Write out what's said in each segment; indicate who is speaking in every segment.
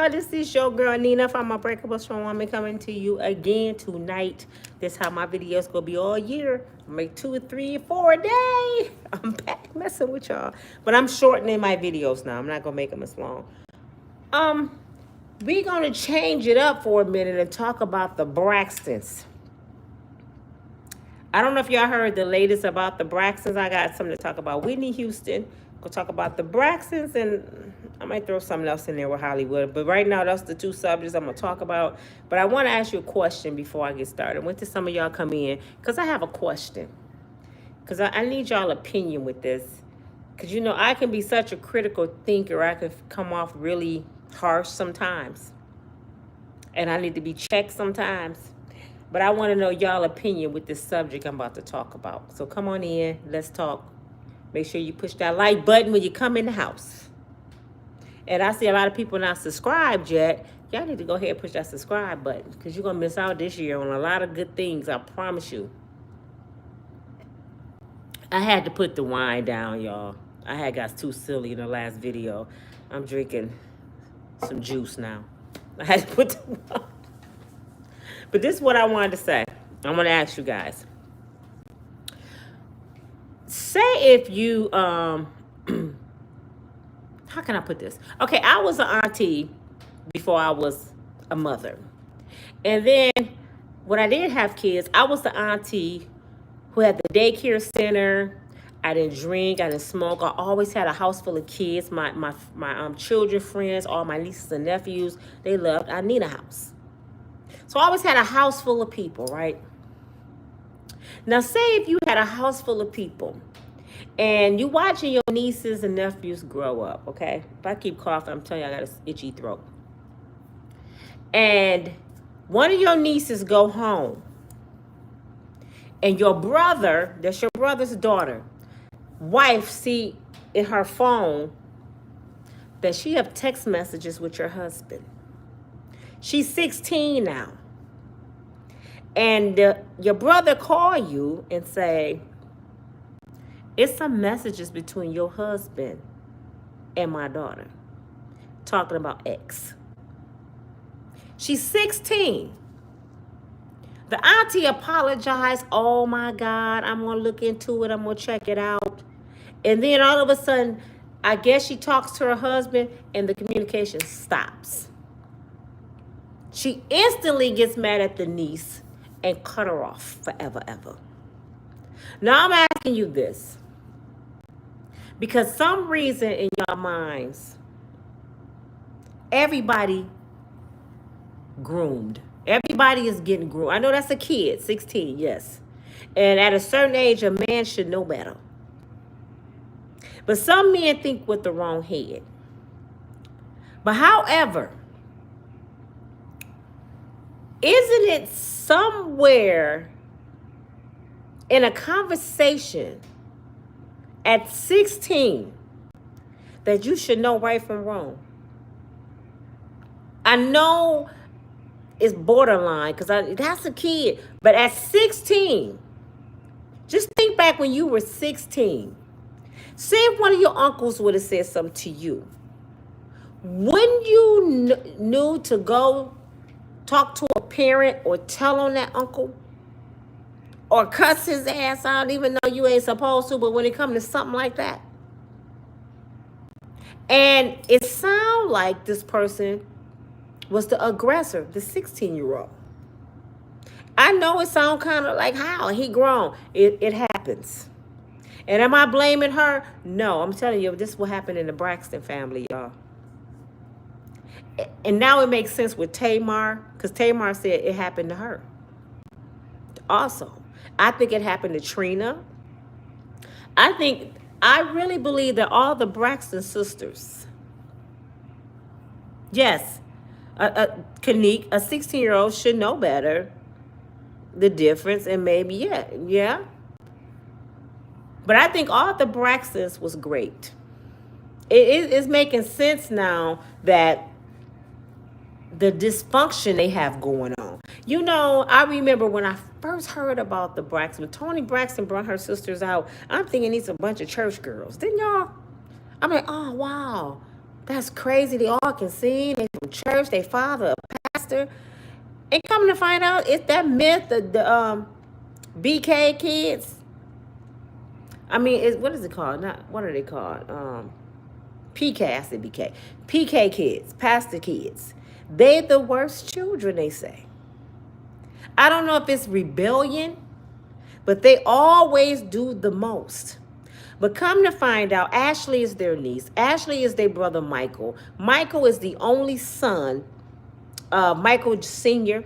Speaker 1: y'all. This is your girl Nina from Unbreakable Strong Women coming to you again tonight. This how my videos gonna be all year. I make 2 or 3 or 4 a day. I'm back messing with y'all, but I'm shortening my videos now. I'm not gonna make them as long. We're gonna change it up for a minute and talk about the Braxtons. I don't know if y'all heard the latest about the Braxtons. I got something to talk about. Whitney Houston. We'll talk about the Braxtons, and I might throw something else in there with Hollywood. But right now, that's the 2 subjects I'm going to talk about. But I want to ask you a question before I get started. Wait till some of y'all come in, because I have a question. Because I need y'all opinion with this. Because, you know, I can be such a critical thinker. I can come off really harsh sometimes. And I need to be checked sometimes. But I want to know y'all opinion with this subject I'm about to talk about. So come on in. Let's talk. Make sure you push that like button when you come in the house. And I see a lot of people not subscribed yet. Y'all need to go ahead and push that subscribe button, because you're going to miss out this year on a lot of good things. I promise you. I had to put the wine down, y'all. I had got too silly in the last video. I'm drinking some juice now. I had to put the wine. But this is what I wanted to say. I want to ask you guys. Say if you, how can I put this? Okay, I was an auntie before I was a mother. And then when I did have kids, I was the auntie who had the daycare center. I didn't drink, I didn't smoke. I always had a house full of kids. My children friends, all my nieces and nephews, they loved I Need a House. So I always had a house full of people, right? Now, say if you had a house full of people and you watching your nieces and nephews grow up, okay? If I keep coughing, I'm telling you I got an itchy throat. And one of your nieces go home, and your brother, that's your brother's daughter, wife, see in her phone that she have text messages with your husband. She's 16 now. And your brother call you and say, it's some messages between your husband and my daughter talking about X. She's 16. The auntie apologized. Oh my God, I'm going to look into it. I'm going to check it out. And then all of a sudden, I guess she talks to her husband and the communication stops. She instantly gets mad at the niece and cut her off forever, ever. Now I'm asking you this, because some reason in your minds, everybody groomed. Everybody is getting groomed. I know that's a kid, 16, yes. And at a certain age, a man should know better. But some men think with the wrong head. But however, isn't it somewhere in a conversation at 16 that you should know right from wrong? I know it's borderline because that's a kid. But at 16, just think back when you were 16. Say if one of your uncles would have said something to you. Wouldn't you knew to go talk to a parent or tell on that uncle? Or cuss his ass out even though you ain't supposed to, but when it comes to something like that. And it sounds like this person was the aggressor, the 16-year-old. I know it sounds kind of like how he grown. It happens. And am I blaming her? No, I'm telling you, this is what happened in the Braxton family, y'all. And now it makes sense with Tamar, because Tamar said it happened to her. Also, I think it happened to Trina. I really believe that all the Braxton sisters, yes, Kanique, a 16-year-old should know better, the difference, and maybe, yeah. But I think all the Braxtons was great. It's making sense now that the dysfunction they have going on. You know, I remember when I first heard about the Braxton, when Toni Braxton brought her sisters out, I'm thinking these are a bunch of church girls. Didn't y'all? I'm like, oh, wow, that's crazy. They all can sing. They from church, their father a pastor. And coming to find out, it's that myth, the BK kids. I mean, what is it called? What are they called? PK, I said BK. PK kids, pastor kids. They're the worst children, they say. I don't know if it's rebellion, but they always do the most. But come to find out, Ashley is their niece. Ashley is their brother Michael. Michael is the only son. Michael Sr.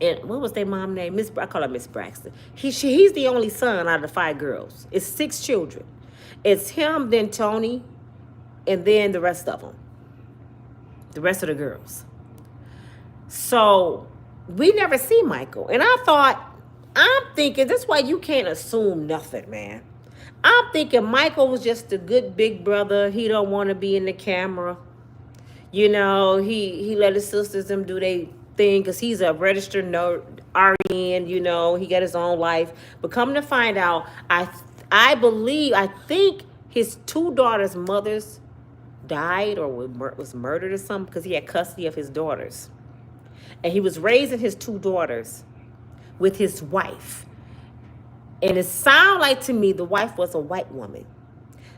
Speaker 1: And what was their mom name? I call her Miss Braxton. He's the only son out of the 5 girls. It's 6 children. It's him, then Toni, and then the rest of them. The rest of the girls. So we never see Michael. And I'm thinking, that's why you can't assume nothing, man. I'm thinking Michael was just a good big brother. He don't want to be in the camera. You know, he let his sisters them do their thing because he's a registered RN, you know, he got his own life. But come to find out, I think his 2 daughters' mothers died or was murdered or something because he had custody of his daughters. And he was raising his 2 daughters with his wife. And it sounded like to me the wife was a white woman.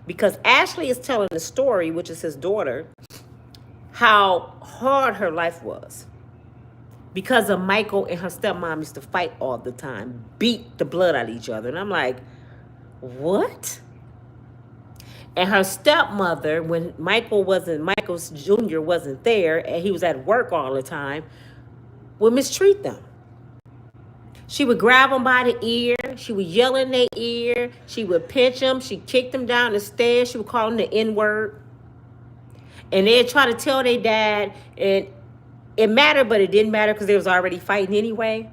Speaker 1: Because Ashley is telling the story, which is his daughter, how hard her life was. Because of Michael and her stepmom used to fight all the time, beat the blood out of each other. And I'm like, what? And her stepmother, when Michael's Jr. wasn't there, and he was at work all the time, would mistreat them. She would grab them by the ear. She would yell in their ear. She would pinch them. She kicked them down the stairs. She would call them the N-word. And they'd try to tell their dad, and it mattered, but it didn't matter because they was already fighting anyway.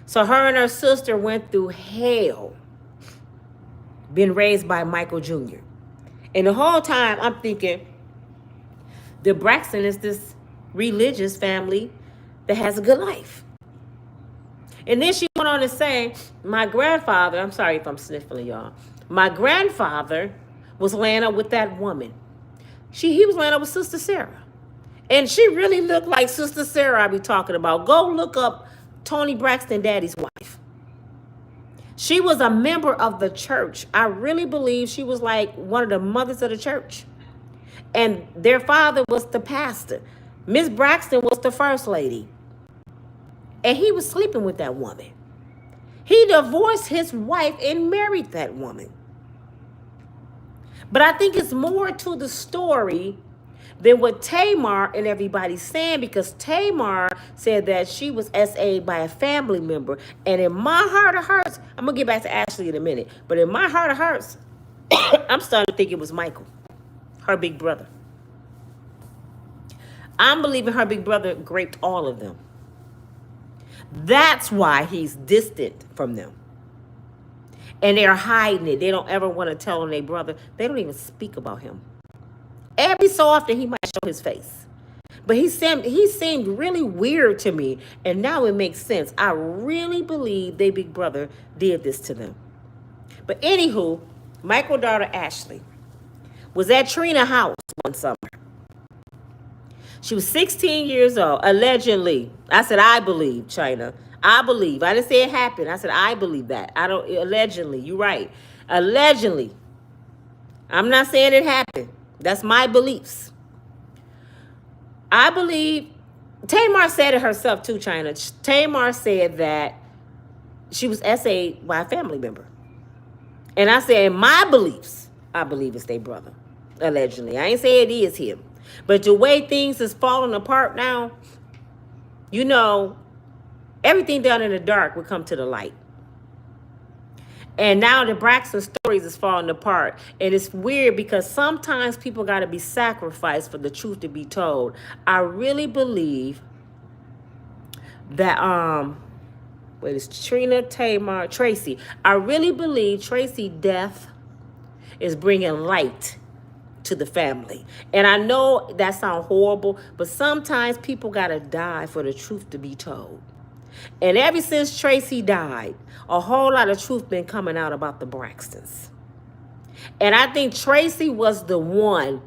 Speaker 1: So her and her sister went through hell being raised by Michael Jr. And the whole time I'm thinking, the Braxton is this religious family that has a good life. And then she went on to say, my grandfather, I'm sorry if I'm sniffling, y'all. My grandfather was laying up with that woman. He was laying up with Sister Sarah. And she really looked like Sister Sarah I be talking about. Go look up Toni Braxton, Daddy's wife. She was a member of the church. I really believe she was like one of the mothers of the church. And their father was the pastor. Miss Braxton was the first lady. And he was sleeping with that woman. He divorced his wife and married that woman. But I think it's more to the story than what Tamar and everybody's saying, because Tamar said that she was SA'd by a family member. And in my heart of hearts, I'm going to get back to Ashley in a minute, but in my heart of hearts, I'm starting to think it was Michael, her big brother. I'm believing her big brother raped all of them. That's why he's distant from them. And they're hiding it. They don't ever want to tell on their brother. They don't even speak about him. Every so often he might show his face. But he seemed really weird to me. And now it makes sense. I really believe their big brother did this to them. But anywho, Michael's daughter Ashley was at Trina's house one summer. She was 16 years old, allegedly. I said, I believe, China. I believe. I didn't say it happened. I said, I believe that. Allegedly, you're right. Allegedly. I'm not saying it happened. That's my beliefs. I believe, Tamar said it herself too, China. Tamar said that she was SA'd by a family member. And I said, in my beliefs, I believe it's their brother, allegedly. I ain't say it is him. But the way things is falling apart now, you know, everything down in the dark would come to the light. And now the Braxton stories is falling apart. And it's weird because sometimes people got to be sacrificed for the truth to be told. I really believe that, it's Trina, Tamar, Tracy. I really believe Tracy's death is bringing light to the family. And I know that sounds horrible, but sometimes people got to die for the truth to be told. And ever since Tracy died, a whole lot of truth been coming out about the Braxtons. And I think Tracy was the one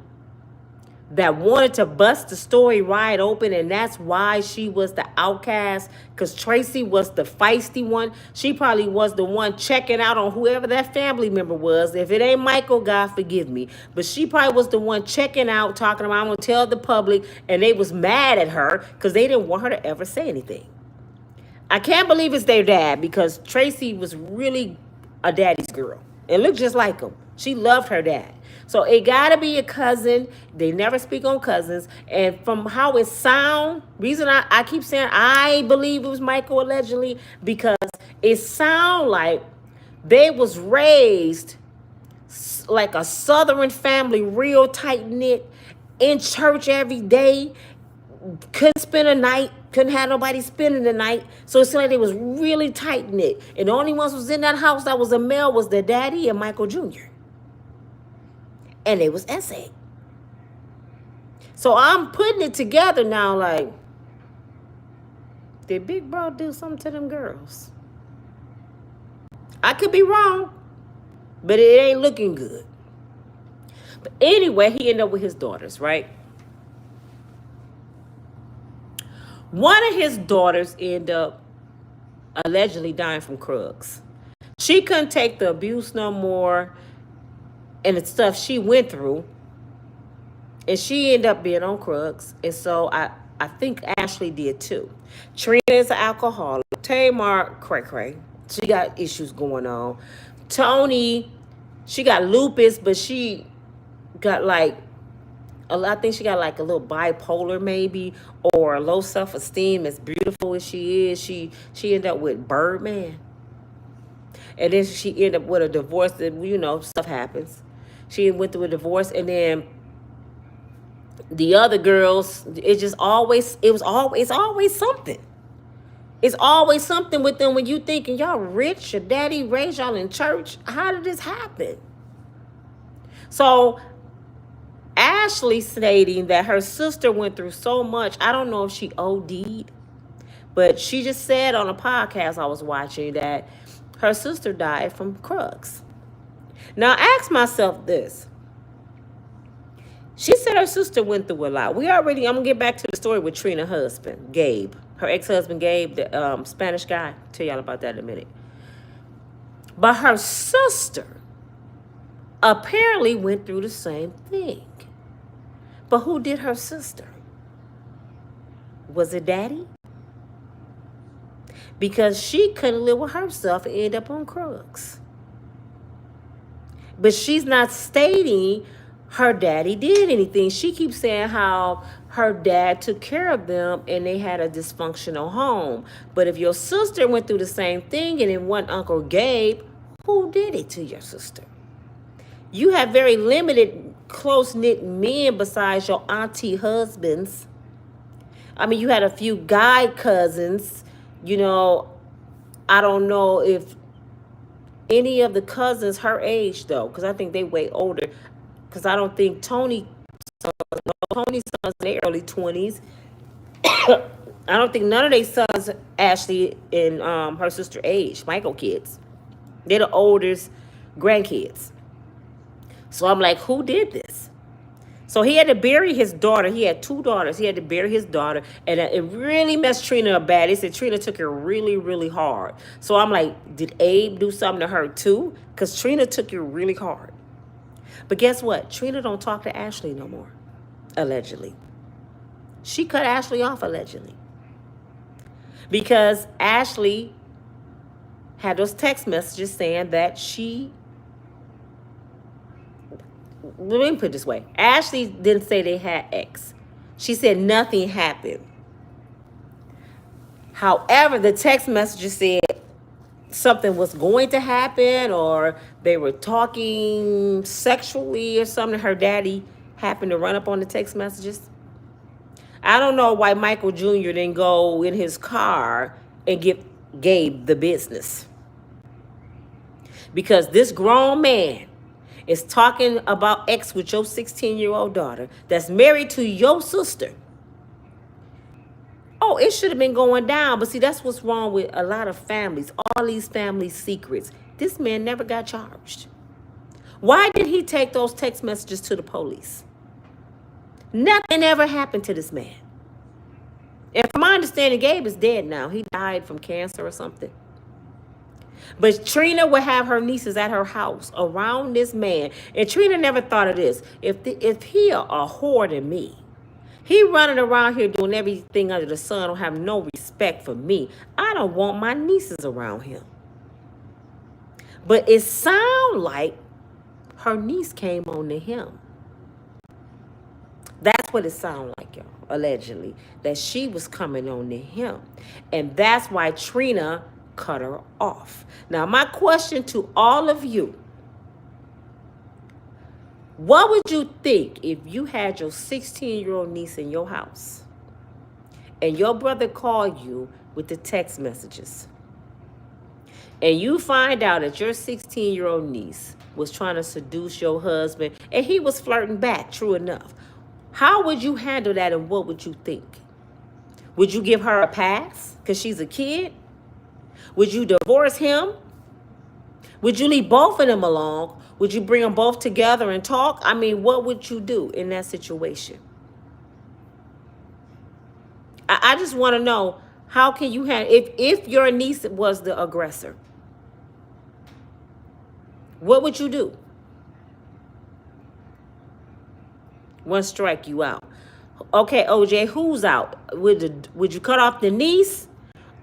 Speaker 1: that wanted to bust the story wide open, and that's why she was the outcast, because Tracy was the feisty one. She probably was the one checking out on whoever that family member was. If it ain't Michael, God forgive me, but she probably was the one checking out, talking about, I'm gonna tell the public, and they was mad at her because they didn't want her to ever say anything. I can't believe it's their dad, because Tracy was really a daddy's girl. It looked just like him. She loved her dad. So it got to be a cousin. They never speak on cousins. And from how it sound, reason I keep saying I believe it was Michael allegedly, because it sound like they was raised like a Southern family, real tight-knit, in church every day, couldn't spend a night, couldn't have nobody spending the night. So it seemed like they was really tight-knit. And the only ones who was in that house that was a male was their daddy and Michael Jr. And they was essay. So I'm putting it together now, like, did Big Bro do something to them girls? I could be wrong, but it ain't looking good. But anyway, he ended up with his daughters, right? One of his daughters ended up allegedly dying from drugs. She couldn't take the abuse no more and the stuff she went through. And she ended up being on drugs. And so I think Ashley did too. Trina is an alcoholic. Tamar, cray. She got issues going on. Toni, she got lupus, but she got like, I think she got like a little bipolar maybe, or low self-esteem. As beautiful as she is, she ended up with Birdman. And then she ended up with a divorce. That, you know, stuff happens. She went through a divorce, and then the other girls, it's always something. It's always something with them when you thinking y'all rich, your daddy raised y'all in church. How did this happen? So Ashley stating that her sister went through so much. I don't know if she OD'd, but she just said on a podcast I was watching that her sister died from drugs. Now, I asked myself this. She said her sister went through a lot. I'm going to get back to the story with Trina's husband, Gabe. Her ex-husband, Gabe, the Spanish guy. I'll tell y'all about that in a minute. But her sister apparently went through the same thing. But who did her sister? Was it daddy? Because she couldn't live with herself and end up on drugs. But she's not stating her daddy did anything. She keeps saying how her dad took care of them and they had a dysfunctional home. But if your sister went through the same thing and it wasn't Uncle Gabe, who did it to your sister? You have very limited, close-knit men besides your auntie husbands. I mean, you had a few guy cousins. You know, I don't know if any of the cousins her age, though, because I think they way older. Because I don't think Tony's sons in their early 20s. I don't think none of their sons, Ashley and her sister age, Michael kids. They're the oldest grandkids. So I'm like, who did this? So he had to bury his daughter. He had 2 daughters. He had to bury his daughter. And it really messed Trina up bad. They said Trina took her really, really hard. So I'm like, did Abe do something to her too? Because Trina took her really hard. But guess what? Trina don't talk to Ashley no more, allegedly. She cut Ashley off, allegedly. Because Ashley had those text messages saying that let me put it this way. Ashley didn't say they had X. She said nothing happened. However, the text messages said something was going to happen, or they were talking sexually or something. Her daddy happened to run up on the text messages. I don't know why Michael Jr. didn't go in his car and give Gabe the business. Because this grown man is talking about X with your 16-year-old daughter that's married to your sister. Oh, it should have been going down. But see, that's what's wrong with a lot of families. All these family secrets. This man never got charged. Why did he take those text messages to the police? Nothing ever happened to this man. And from my understanding, Gabe is dead now. He died from cancer or something. But Trina would have her nieces at her house around this man. And Trina never thought of this. If he a whore than me, he running around here doing everything under the sun, don't have no respect for me, I don't want my nieces around him. But it sound like her niece came on to him. That's what it sounded like, y'all, allegedly. That she was coming on to him. And that's why Trina cut her off. Now, my question to all of you, what would you think if you had your 16-year-old niece in your house and your brother called you with the text messages and you find out that your 16-year-old niece was trying to seduce your husband and he was flirting back, true enough? How would you handle that and what would you think? Would you give her a pass because she's a kid? Would you divorce him? Would you leave both of them alone? Would you bring them both together and talk? I mean, what would you do in that situation? I just want to know, how can you handle, if your niece was the aggressor, what would you do? One strike, you out. Okay, OJ, who's out? Would you cut off the niece,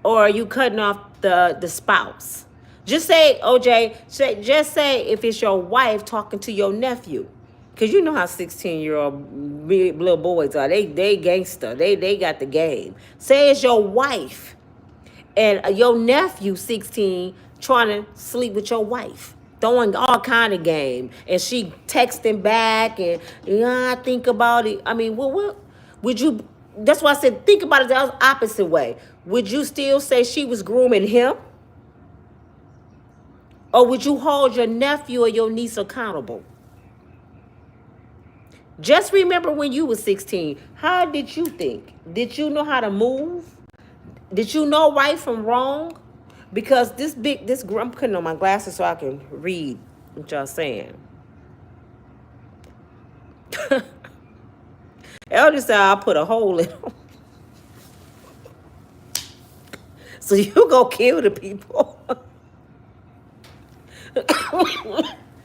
Speaker 1: or are you cutting off the spouse? Just say, OJ, just say if it's your wife talking to your nephew. Because you know how 16-year-old little boys are. They gangster. They got the game. Say it's your wife and your nephew, 16, trying to sleep with your wife. Throwing all kind of game, and she texting back, and I think about it. I mean, what would you? That's why I said think about it the opposite way. Would you still say she was grooming him, or would you hold your nephew or your niece accountable? Just remember when you were 16. How did you think? Did you know how to move? Did you know right from wrong? Because I'm putting on my glasses so I can read what y'all saying. Elder said I'll put a hole in them. So you go kill the people.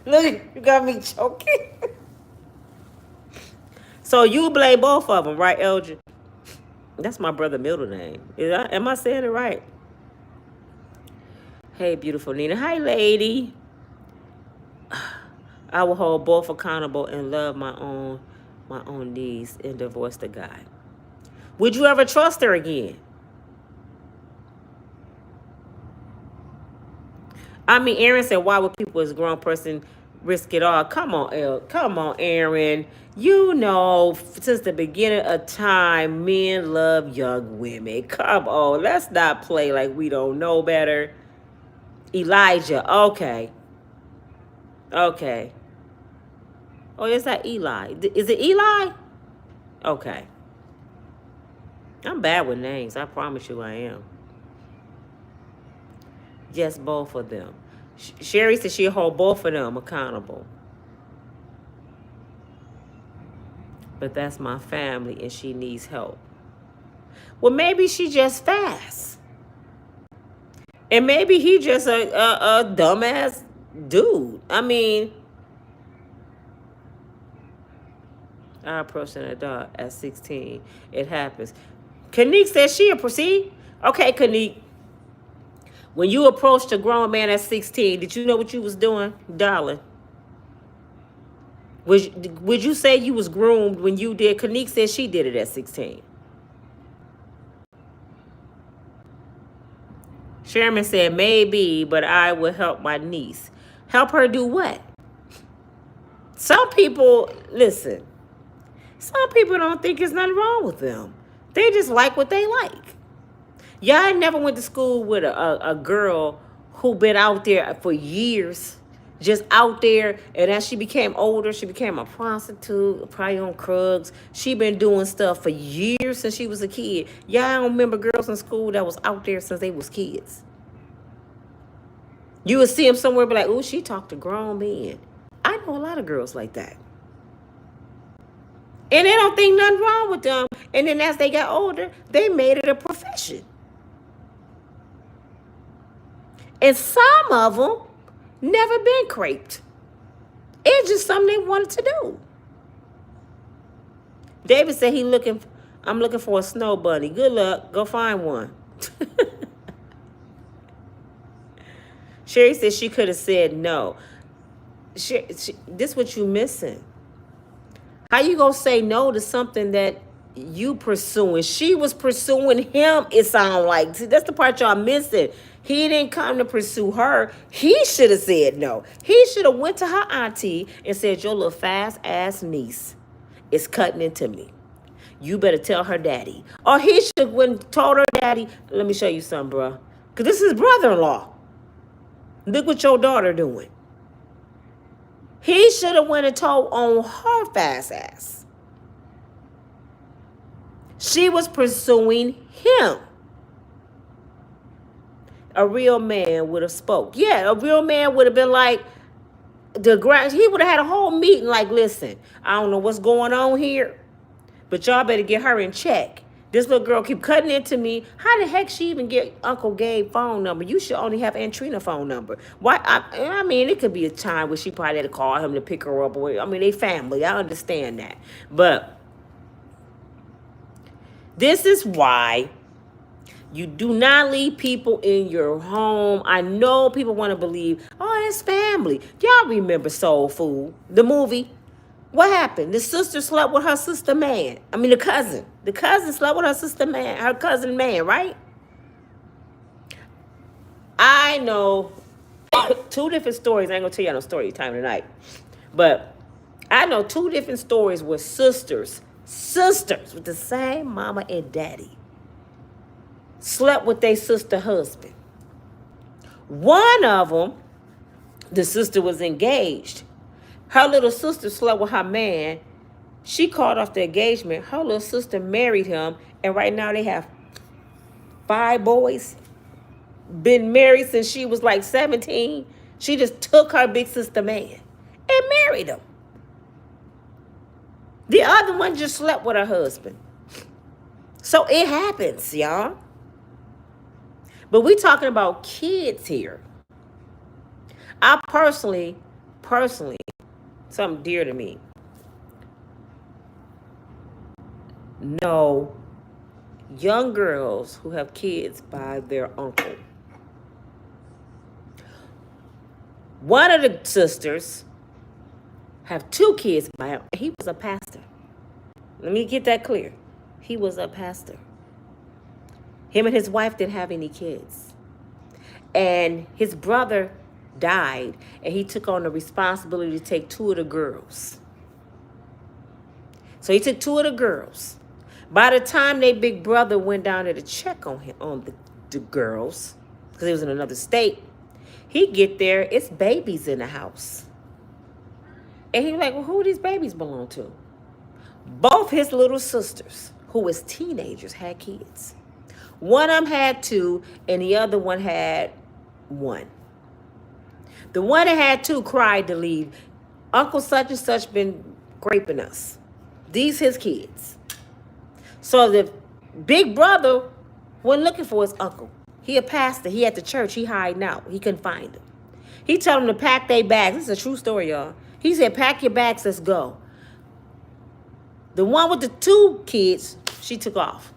Speaker 1: Look, you got me choking. So you blame both of them, right, Elder? That's my brother's middle name. Am I saying it right? Hey, beautiful Nina. Hi, lady. I will hold both accountable and love my own niece and divorce the guy. Would you ever trust her again? I mean, Aaron said, why would people as a grown person risk it all? Come on, Aaron. You know, since the beginning of time, men love young women. Come on, let's not play like we don't know better. Elijah, okay. Oh, is that Eli? Is it Eli? Okay. I'm bad with names. I promise you I am. Yes, both of them. Sherry said she'll hold both of them accountable. But that's my family and she needs help. Well, maybe she just fast. And maybe he just a dumbass dude. I mean, I approached an adult at 16. It happens. Kanique says she'll proceed. Okay, Kanique. When you approached a grown man at 16, did you know what you was doing, darling? Would you say you was groomed when you did? Kanique said she did it at 16. Sherman said, maybe, but I will help my niece. Help her do what? Some people, listen, some people don't think there's nothing wrong with them. They just like what they like. Y'all never went to school with a girl who been out there for years, just out there, and as she became older, she became a prostitute, probably on drugs. She been doing stuff for years since she was a kid. Y'all don't remember girls in school that was out there since they was kids. You would see them somewhere, be like, oh, she talked to grown men. I know a lot of girls like that. And they don't think nothing wrong with them. And then as they got older, they made it a profession. And some of them never been craped. It's just something they wanted to do. David said I'm looking for a snow bunny. Good luck. Go find one. Sherry said she could have said no. This what you missing. How you gonna say no to something that you pursuing? She was pursuing him, it sounds like. See, that's the part y'all missing. He didn't come to pursue her. He should have said no. He should have went to her auntie and said, your little fast-ass niece is cutting into me. You better tell her daddy. Or he should have went and told her daddy, let me show you something, bro. Because this is brother-in-law. Look what your daughter doing. He should have went and told on her fast ass. She was pursuing him. A real man would have spoke. Yeah, a real man would have been like, he would have had a whole meeting like, listen, I don't know what's going on here, but y'all better get her in check. This little girl keep cutting into me. How the heck she even get Uncle Gabe's phone number? You should only have Aunt Trina's phone number. Why? I mean, it could be a time where she probably had to call him to pick her up. I mean, they family. I understand that. But this is why you do not leave people in your home. I know people want to believe, oh, it's family. Y'all remember Soul Food, the movie? What happened? The sister slept with her sister man. I mean, the cousin. The cousin slept with her sister man, her cousin man, right? I know two different stories. I ain't gonna tell y'all no story time tonight. But I know two different stories where sisters with the same mama and daddy slept with their sister husband. One of them, the sister was engaged. Her little sister slept with her man. She called off the engagement. Her little sister married him. And right now they have 5 boys. Been married since she was like 17. She just took her big sister man and married him. The other one just slept with her husband. So it happens, y'all. But we talking about kids here. I personally, something dear to me, know young girls who have kids by their uncle. One of the sisters have 2 kids by him. He was a pastor. Let me get that clear. He was a pastor. Him and his wife didn't have any kids. And his brother died, and he took on the responsibility to take 2 of the girls. So he took 2 of the girls. By the time their big brother went down there to check on him, on the girls, because he was in another state, he get there, it's babies in the house. And he was like, well, who these babies belong to? Both his little sisters, who was teenagers, had kids. One of them had 2, and the other one had 1. The one that had 2 cried to leave. Uncle such and such been raping us. These his kids. So the big brother went looking for his uncle. He a pastor. He at the church. He hiding out. He couldn't find him. He told him to pack their bags. This is a true story, y'all. He said, pack your bags, let's go. The one with the 2 kids, she took off.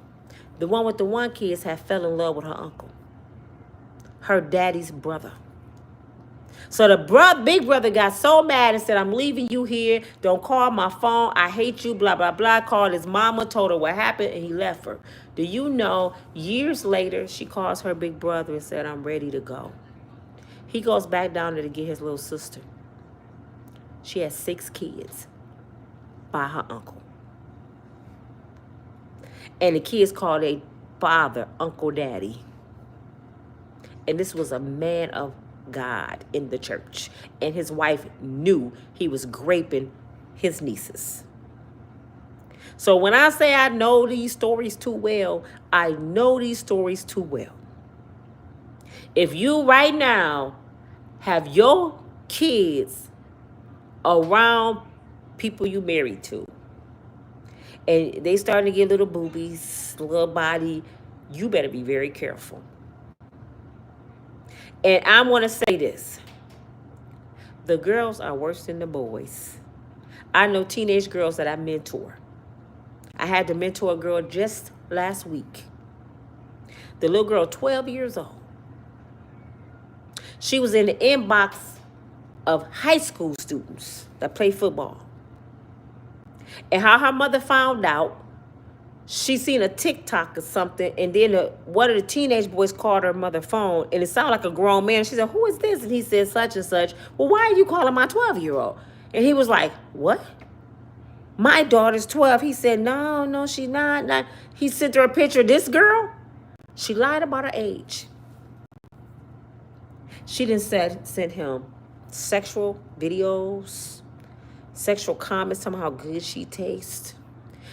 Speaker 1: The one with the 1 kids had fell in love with her uncle. Her daddy's brother. So the big brother got so mad and said, I'm leaving you here. Don't call my phone. I hate you, blah, blah, blah. Called his mama, told her what happened, and he left her. Do you know, years later, she calls her big brother and said, I'm ready to go. He goes back down there to get his little sister. She has 6 kids by her uncle. And the kids called their father Uncle Daddy. And this was a man of God in the church. And his wife knew he was raping his nieces. So when I say I know these stories too well, I know these stories too well. If you right now have your kids around people you married to, and they starting to get little boobies, little body, you better be very careful. And I want to say this. The girls are worse than the boys. I know teenage girls that I mentor. I had to mentor a girl just last week. The little girl, 12 years old. She was in the inbox of high school students that play football. And how her mother found out, she seen a TikTok or something, and then one of the teenage boys called her mother phone, and it sounded like a grown man. She said, "Who is this?" And he said, "Such and such." "Well, why are you calling my 12-year-old? And he was like, "What? My daughter's 12. He said, "No, she's not. He sent her a picture of this girl. She lied about her age. She didn't send him sexual videos, sexual comments, telling how good she tastes.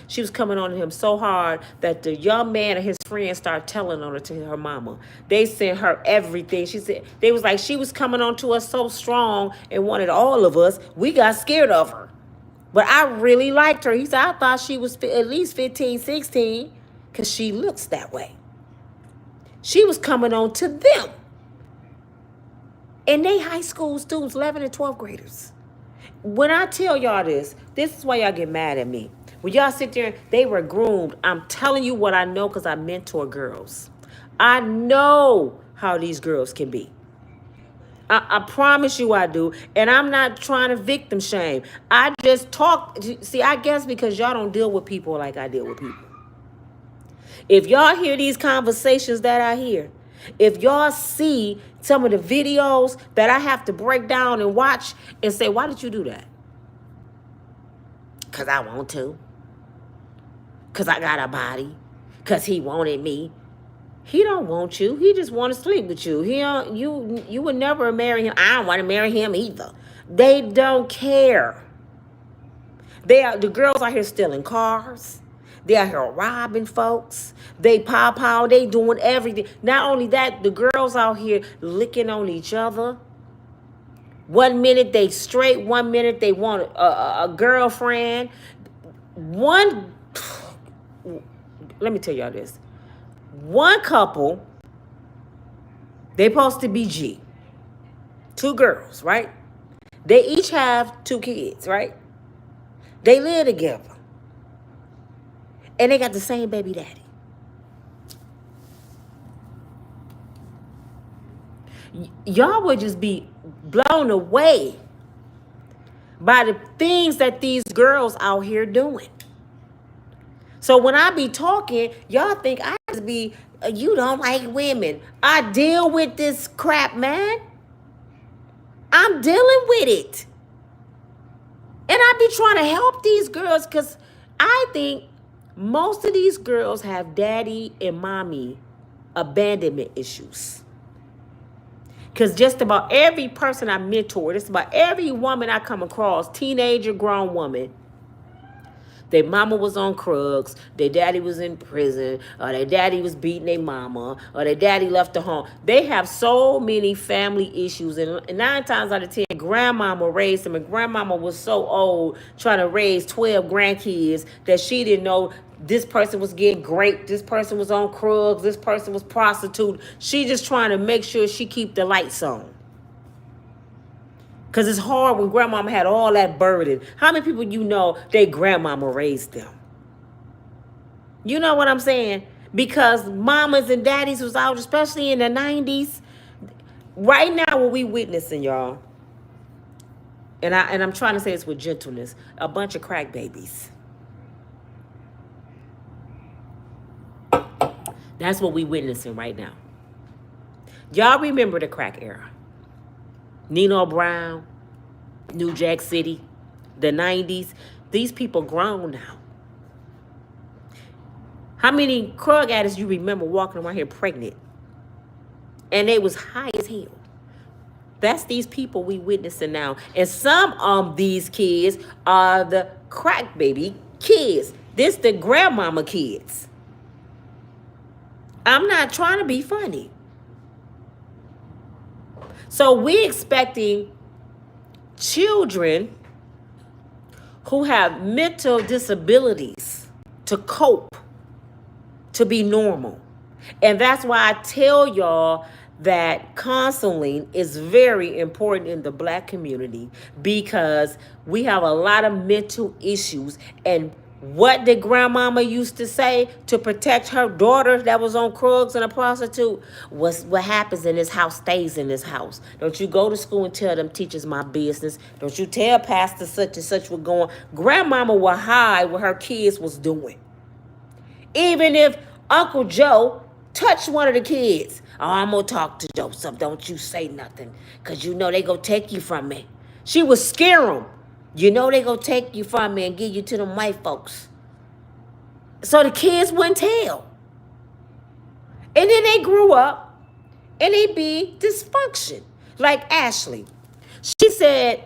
Speaker 1: She was coming on him so hard that the young man and his friends started telling on her to her mama. They sent her everything. She said, they was like, she was coming on to us so strong and wanted all of us. We got scared of her. But I really liked her. He said, I thought she was at least 15, 16, because she looks that way. She was coming on to them. And they high school students, 11 and 12 graders. When I tell y'all this is why y'all get mad at me. When y'all sit there, they were groomed. I'm telling you what I know because I mentor girls. I know how these girls can be. I promise you I do. And I'm not trying to victim shame. I just talk. See, I guess because y'all don't deal with people like I deal with people. If y'all hear these conversations that I hear, if y'all see some of the videos that I have to break down and watch and say, why did you do that? Because I want to. Because I got a body. Because he wanted me. He don't want you. He just want to sleep with you. You would never marry him. I don't want to marry him either. They don't care. The girls out here stealing cars. They out here robbing folks. They pow. They doing everything. Not only that, the girls out here licking on each other. 1 minute they straight. 1 minute they want a girlfriend. Let me tell y'all this. One couple, they supposed to be G. 2 girls, right? They each have 2 kids, right? They live together. And they got the same baby daddy. Y'all would just be blown away by the things that these girls out here doing. So when I be talking, y'all think I just be, you don't like women. I deal with this crap, man. I'm dealing with it. And I be trying to help these girls because I think most of these girls have daddy and mommy abandonment issues. Because just about every person I mentor, just about every woman I come across, teenager, grown woman, their mama was on drugs, their daddy was in prison, or their daddy was beating their mama, or their daddy left the home. They have so many family issues, and 9 times out of 10, grandmama raised them, and grandmama was so old trying to raise 12 grandkids that she didn't know this person was getting raped, this person was on drugs, this person was prostitute. She just trying to make sure she keep the lights on. Because it's hard when grandmama had all that burden. How many people you know their grandmama raised them? You know what I'm saying? Because mamas and daddies was out, especially in the 90s. Right now, what we witnessing, y'all, and I'm trying to say this with gentleness, a bunch of crack babies. That's what we witnessing right now. Y'all remember the crack era. Nino Brown, New Jack City, the 90s. These people grown now. How many drug addicts you remember walking around here pregnant? And they was high as hell. That's these people we witnessing now. And some of these kids are the crack baby kids. This the grandmama kids. I'm not trying to be funny. So we expecting children who have mental disabilities to cope, to be normal. And that's why I tell y'all that counseling is very important in the Black community, because we have a lot of mental issues. And what did grandmama used to say to protect her daughter that was on drugs and a prostitute was, what happens in this house stays in this house. Don't you go to school and tell them teachers my business. Don't you tell pastor such and such what going. Grandmama would hide what her kids was doing. Even if Uncle Joe touched one of the kids. Oh, I'm going to talk to Joseph. Don't you say nothing, because you know they going to take you from me. She would scare them. You know they going to take you from me and give you to them white folks. So the kids wouldn't tell. And then they grew up and they be dysfunction. Like Ashley. She said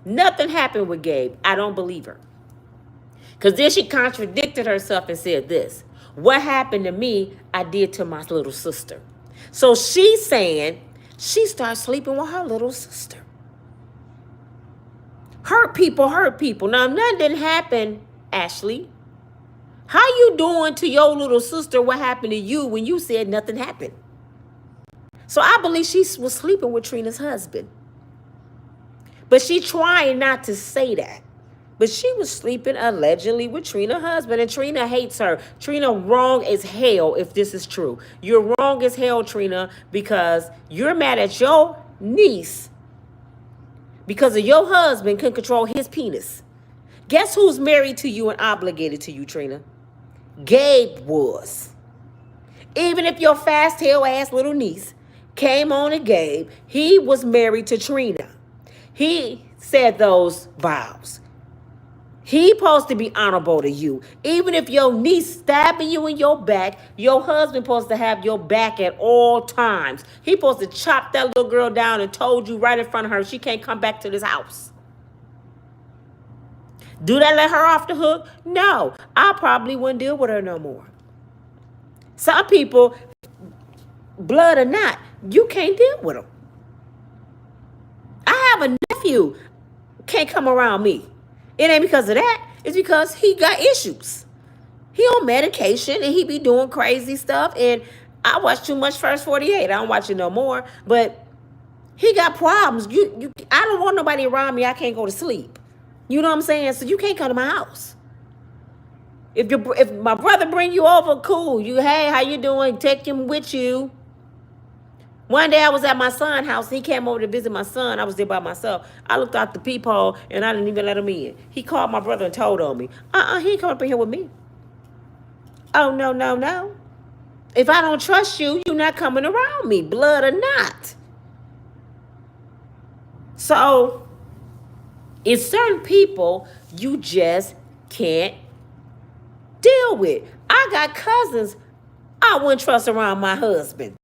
Speaker 1: nothing happened with Gabe. I don't believe her. Because then she contradicted herself and said this. What happened to me, I did to my little sister. So she's saying she started sleeping with her little sister. Hurt people, hurt people. Now, nothing didn't happen, Ashley. How you doing to your little sister what happened to you when you said nothing happened? So I believe she was sleeping with Trina's husband. But she trying not to say that. But she was sleeping allegedly with Trina's husband, and Trina hates her. Trina wrong as hell if this is true. You're wrong as hell, Trina, because you're mad at your niece because of your husband couldn't control his penis. Guess who's married to you and obligated to you, Trina? Gabe was. Even if your fast tail ass little niece came on to Gabe, he was married to Trina. He said those vows. He supposed to be honorable to you. Even if your niece stabbing you in your back, your husband supposed to have your back at all times. He supposed to chop that little girl down and told you right in front of her she can't come back to this house. Do that let her off the hook? No. I probably wouldn't deal with her no more. Some people, blood or not, you can't deal with them. I have a nephew, can't come around me. It ain't because of that. It's because he got issues. He on medication and he be doing crazy stuff. And I watch too much First 48. I don't watch it no more. But he got problems. I don't want nobody around me. I can't go to sleep. You know what I'm saying? So you can't come to my house. If my brother bring you over, cool. Hey, how you doing? Take him with you. One day I was at my son's house. He came over to visit my son. I was there by myself. I looked out the peephole and I didn't even let him in. He called my brother and told on me. He ain't coming up in here with me. Oh, no, no, no. If I don't trust you, you're not coming around me, blood or not. So, it's certain people you just can't deal with. I got cousins I wouldn't trust around my husband.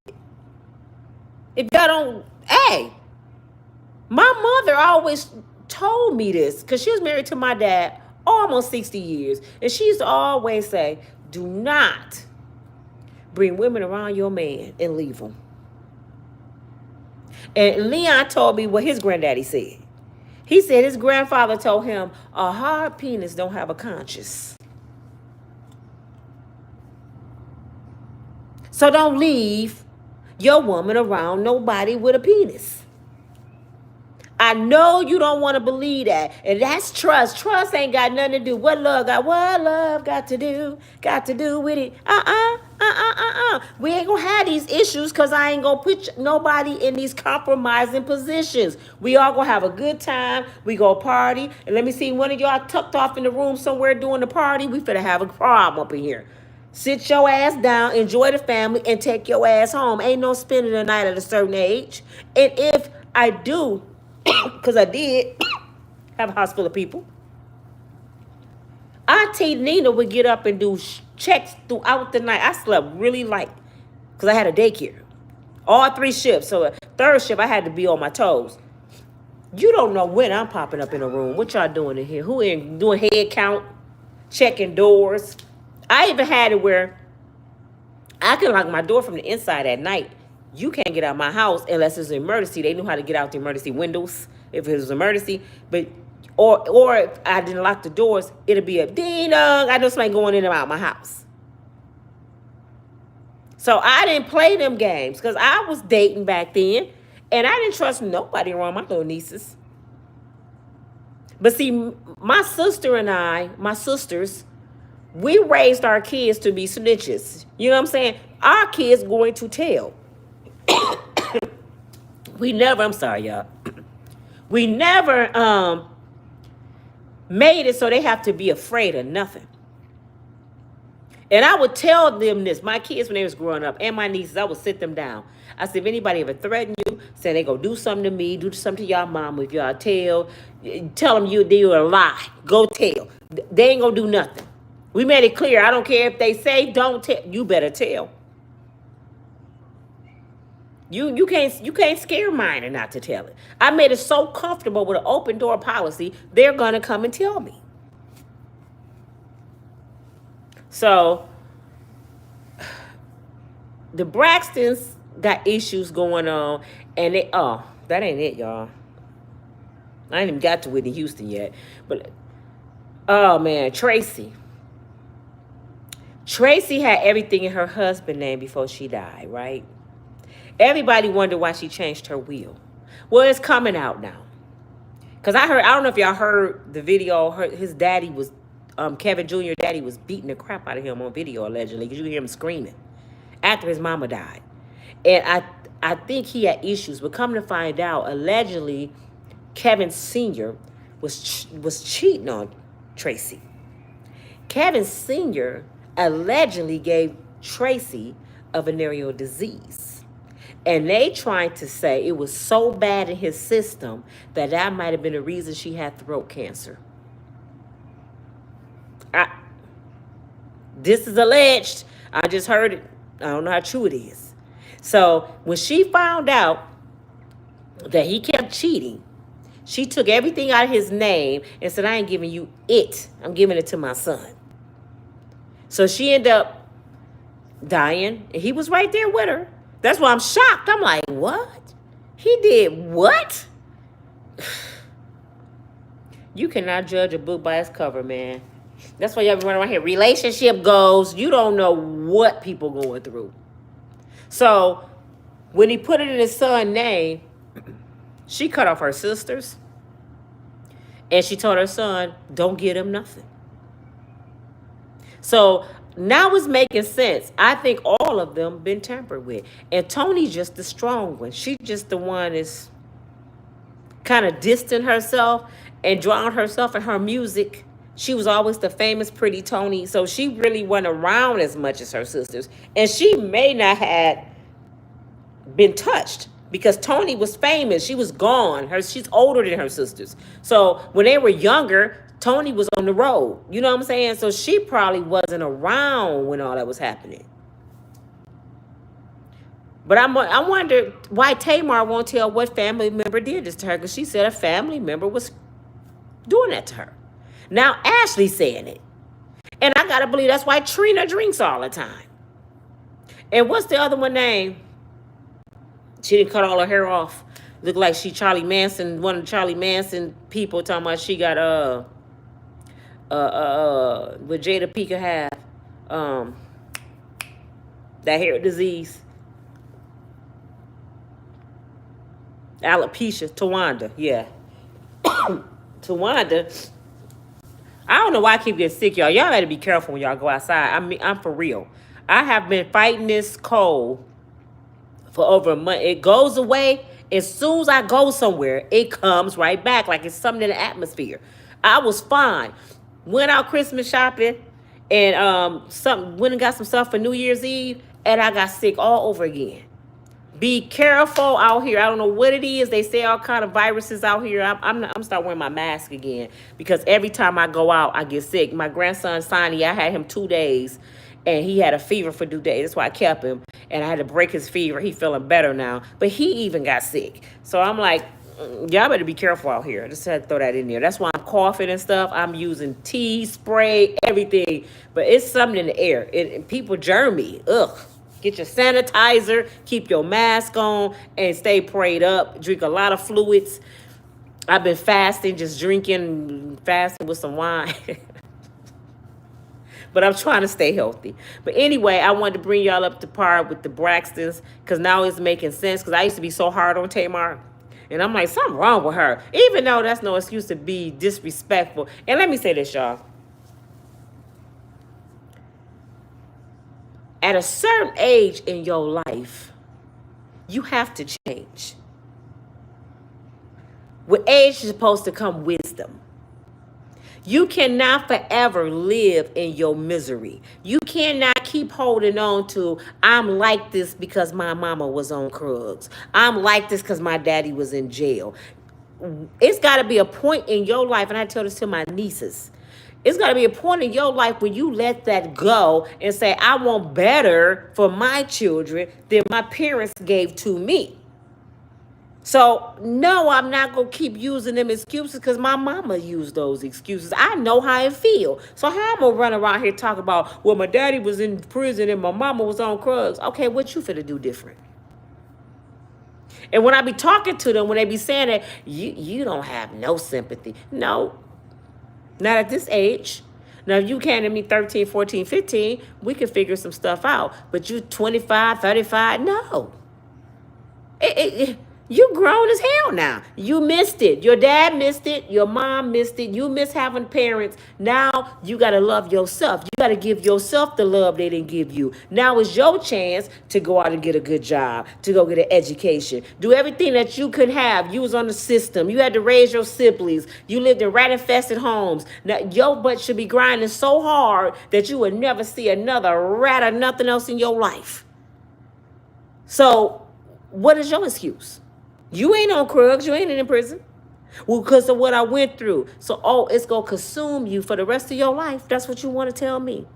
Speaker 1: If y'all don't, hey, my mother always told me this because she was married to my dad almost 60 years. And she used to always say, do not bring women around your man and leave them. And Leon told me what his granddaddy said. He said his grandfather told him, a hard penis don't have a conscience. So don't leave your woman around nobody with a penis. I know you don't want to believe that. And that's trust. Trust ain't got nothing to do. What love got to do with it. We ain't gonna have these issues because I ain't gonna put nobody in these compromising positions. We all gonna have a good time. We go party. And let me see, one of y'all tucked off in the room somewhere doing the party. We finna have a problem up in here. Sit your ass down, enjoy the family, and take your ass home. Ain't no spending the night at a certain age. And if I do, because I did have a house full of people, Auntie Nina would get up and do checks throughout the night. I slept really light because I had a daycare. All 3 shifts. So a third shift, I had to be on my toes. You don't know when I'm popping up in a room. What y'all doing in here? Who in doing head count, checking doors? I even had it where I can lock my door from the inside at night. You can't get out of my house unless it's an emergency. They knew how to get out the emergency windows if it was an emergency. But Or if I didn't lock the doors, it'll be a ding dong. I know somebody going in and out my house. So I didn't play them games because I was dating back then, and I didn't trust nobody around my little nieces. But see, my sisters, we raised our kids to be snitches. You know what I'm saying? Our kids going to tell. I'm sorry, y'all. We never made it so they have to be afraid of nothing. And I would tell them this, my kids when they was growing up, and my nieces, I would sit them down. I said, if anybody ever threaten you, say they go do something to me, do something to y'all mama, if y'all tell them you're a lie, go tell. They ain't gonna do nothing. We made it clear. I don't care if they say don't tell. You better tell. You can't scare mine and not to tell it. I made it so comfortable with an open door policy, they're gonna come and tell me. So the Braxtons got issues going on, and that ain't it, y'all. I ain't even got to Whitney Houston yet. But oh man, Tracy had everything in her husband's name before she died, right? Everybody wondered why she changed her will. Well, it's coming out now. Because I don't know if y'all heard the video, his daddy was, Kevin Jr. daddy was beating the crap out of him on video, allegedly, because you hear him screaming after his mama died. And I think he had issues, but come to find out, allegedly, Kevin Sr. was cheating on Tracy. Kevin Sr. allegedly gave Tracy a venereal disease. And they tried to say it was so bad in his system that might have been the reason she had throat cancer. This is alleged. I just heard it. I don't know how true it is. So when she found out that he kept cheating, she took everything out of his name and said, I ain't giving you it. I'm giving it to my son. So she ended up dying, and he was right there with her. That's why I'm shocked. I'm like, what? He did what? You cannot judge a book by its cover, man. That's why y'all be running around here. Relationship goals. You don't know what people going through. So when he put it in his son's name, she cut off her sisters. And she told her son, don't give him nothing. So now it's making sense. I think all of them been tampered with. And Toni's just the strong one. She just the one is kind of distant herself and drowned herself in her music. She was always the famous pretty Toni. So she really wasn't around as much as her sisters. And she may not have been touched because Toni was famous. She was gone. She's older than her sisters. So when they were younger, Toni was on the road. You know what I'm saying? So she probably wasn't around when all that was happening. But I wonder why Tamar won't tell what family member did this to her, because she said a family member was doing that to her. Now Ashley's saying it. And I got to believe that's why Trina drinks all the time. And what's the other one name? She didn't cut all her hair off. Looked like she Charlie Manson, one of the Charlie Manson people talking about she got what Jada Pinkett have, that hair disease. Alopecia, Tawanda, yeah. Tawanda, I don't know why I keep getting sick, y'all. Y'all gotta be careful when y'all go outside. I'm for real. I have been fighting this cold for over a month. It goes away. As soon as I go somewhere, it comes right back like it's something in the atmosphere. I was fine. Went out Christmas shopping and went and got some stuff for New Year's Eve, and I got sick all over again. Be careful out here. I don't know what it is. They say all kind of viruses out here. I'm start wearing my mask again because every time I go out, I get sick. My grandson, Sonny, I had him 2 days, and he had a fever for 2 days. That's why I kept him, and I had to break his fever. He feeling better now, but he even got sick. So I'm like, y'all better be careful out here. I just had to throw that in there. That's why I'm coughing and stuff. I'm using tea, spray, everything. But it's something in the air. And people germy. Ugh. Get your sanitizer. Keep your mask on. And stay prayed up. Drink a lot of fluids. I've been fasting, just drinking, fasting with some wine. But I'm trying to stay healthy. But anyway, I wanted to bring y'all up to par with the Braxtons because now it's making sense. Because I used to be so hard on Tamar. And I'm like, something wrong with her. Even though that's no excuse to be disrespectful. And let me say this, y'all. At a certain age in your life, you have to change. With age is supposed to come wisdom. You cannot forever live in your misery. You cannot keep holding on to, I'm like this because my mama was on drugs. I'm like this because my daddy was in jail. It's got to be a point in your life, and I tell this to my nieces. It's got to be a point in your life when you let that go and say, I want better for my children than my parents gave to me. So, no, I'm not going to keep using them excuses because my mama used those excuses. I know how it feel. So how I'm going to run around here talking about, well, my daddy was in prison and my mama was on drugs. Okay, what you finna do different? And when I be talking to them, when they be saying that, you don't have no sympathy. No, not at this age. Now, if you came to me 13, 14, 15, we could figure some stuff out. But you 25, 35, no. You grown as hell now. You missed it. Your dad missed it. Your mom missed it. You miss having parents. Now you got to love yourself. You got to give yourself the love they didn't give you. Now is your chance to go out and get a good job, to go get an education. Do everything that you could have. You was on the system. You had to raise your siblings. You lived in rat-infested homes. Now your butt should be grinding so hard that you would never see another rat or nothing else in your life. So what is your excuse? You ain't on drugs. You ain't in prison. Well, because of what I went through. So, it's going to consume you for the rest of your life. That's what you want to tell me.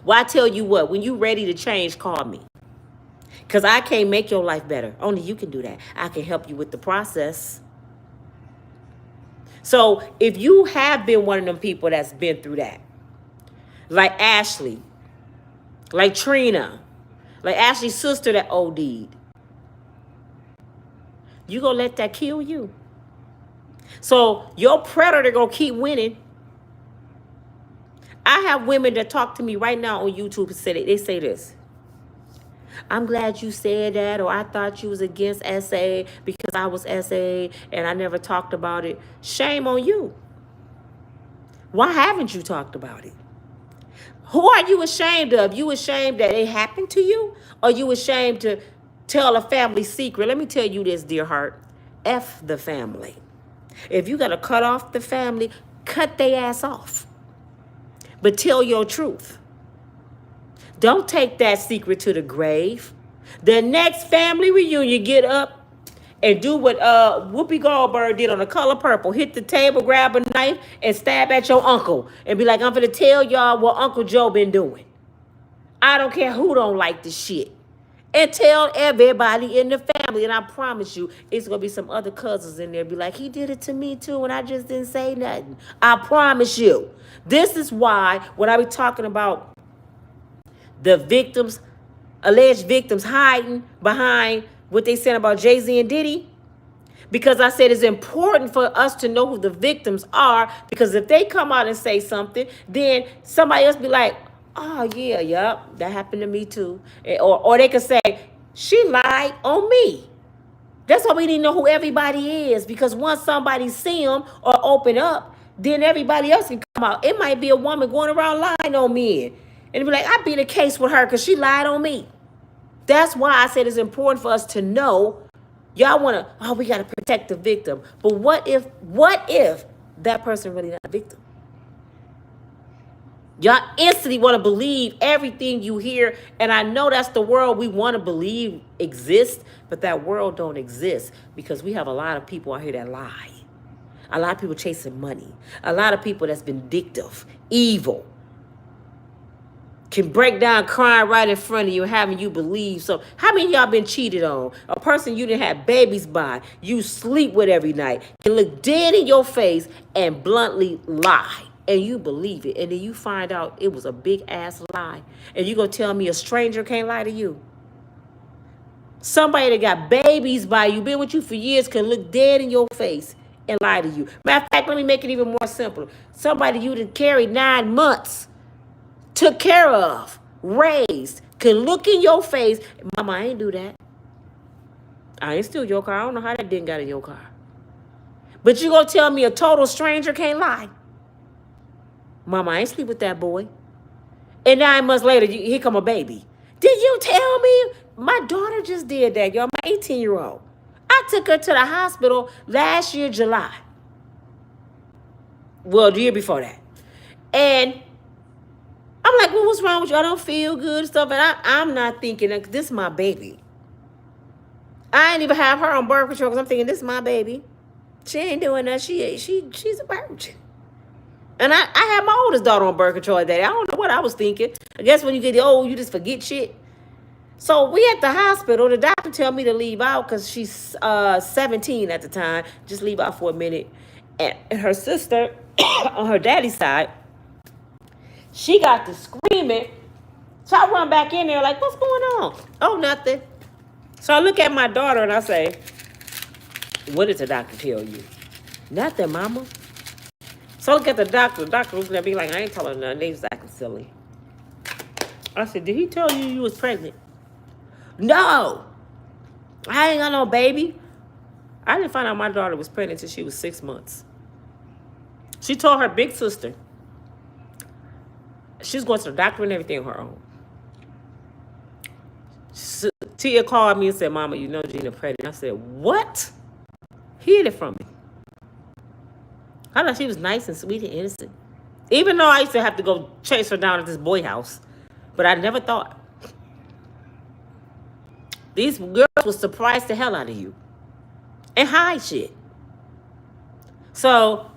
Speaker 1: Well, I tell you what, when you ready to change, call me. Because I can't make your life better. Only you can do that. I can help you with the process. So, if you have been one of them people that's been through that, like Ashley, like Trina, like Ashley's sister that OD'd, you gonna let that kill you. So your predator gonna keep winning. I have women that talk to me right now on YouTube and they say this. I'm glad you said that, or I thought you was against SA because I was SA and I never talked about it. Shame on you. Why haven't you talked about it? Who are you ashamed of? You ashamed that it happened to you? Or you ashamed to tell a family secret? Let me tell you this, dear heart. F the family. If you got to cut off the family, cut their ass off. But tell your truth. Don't take that secret to the grave. The next family reunion, get up and do what Whoopi Goldberg did on The Color Purple. Hit the table, grab a knife, and stab at your uncle. And be like, I'm going to tell y'all what Uncle Joe been doing. I don't care who don't like the shit. And tell everybody in the family. And I promise you, it's going to be some other cousins in there. Be like, he did it to me too, and I just didn't say nothing. I promise you. This is why when I be talking about the victims, alleged victims hiding behind what they said about Jay-Z and Diddy, because I said it's important for us to know who the victims are, because if they come out and say something, then somebody else be like, oh, yeah, yup, that happened to me too. Or they could say, she lied on me. That's why we need to know who everybody is, because once somebody see them or open up, then everybody else can come out. It might be a woman going around lying on men. And be like, I beat a case with her because she lied on me. That's why I said it's important for us to know. Y'all want to, we got to protect the victim. But what if that person really not a victim? Y'all instantly want to believe everything you hear. And I know that's the world we want to believe exists. But that world don't exist because we have a lot of people out here that lie. A lot of people chasing money. A lot of people that's vindictive, evil. Can break down crying right in front of you, having you believe. So how many of y'all been cheated on? A person you didn't have babies by, you sleep with every night, can look dead in your face and bluntly lie. And you believe it. And then you find out it was a big ass lie. And you gonna tell me a stranger can't lie to you? Somebody that got babies by you, been with you for years, can look dead in your face and lie to you. Matter of fact, let me make it even more simple. Somebody you done carried 9 months, took care of, raised, can look in your face. Mama, I ain't do that. I ain't steal your car. I don't know how that didn't got in your car. But you gonna tell me a total stranger can't lie? Mama, I ain't sleep with that boy. And 9 months later, here come a baby. Did you tell me? My daughter just did that, y'all. My 18-year-old. I took her to the hospital last year, July. Well, the year before that. And I'm like, well, what's wrong with you? I don't feel good and stuff. And I'm not thinking, this is my baby. I ain't even have her on birth control because I'm thinking, this is my baby. She ain't doing that. She's a virgin. And I had my oldest daughter on birth control that day. I don't know what I was thinking. I guess when you get old, you just forget shit. So we at the hospital. The doctor tell me to leave out because she's 17 at the time. Just leave out for a minute. And her sister, on her daddy's side, she got to screaming. So I run back in there like, what's going on? Oh, nothing. So I look at my daughter and I say, what did the doctor tell you? Nothing, mama. So I look at the doctor. The doctor was going to be like, I ain't telling her nothing. They was acting silly. I said, did he tell you was pregnant? No. I ain't got no baby. I didn't find out my daughter was pregnant until she was 6 months. She told her big sister she's going to the doctor and everything on her own. Tia called me and said, Mama, you know Gina pregnant. I said, what? Hid it from me. I thought she was nice and sweet and innocent. Even though I used to have to go chase her down at this boy house. But I never thought. These girls will surprise the hell out of you. And hide shit. So,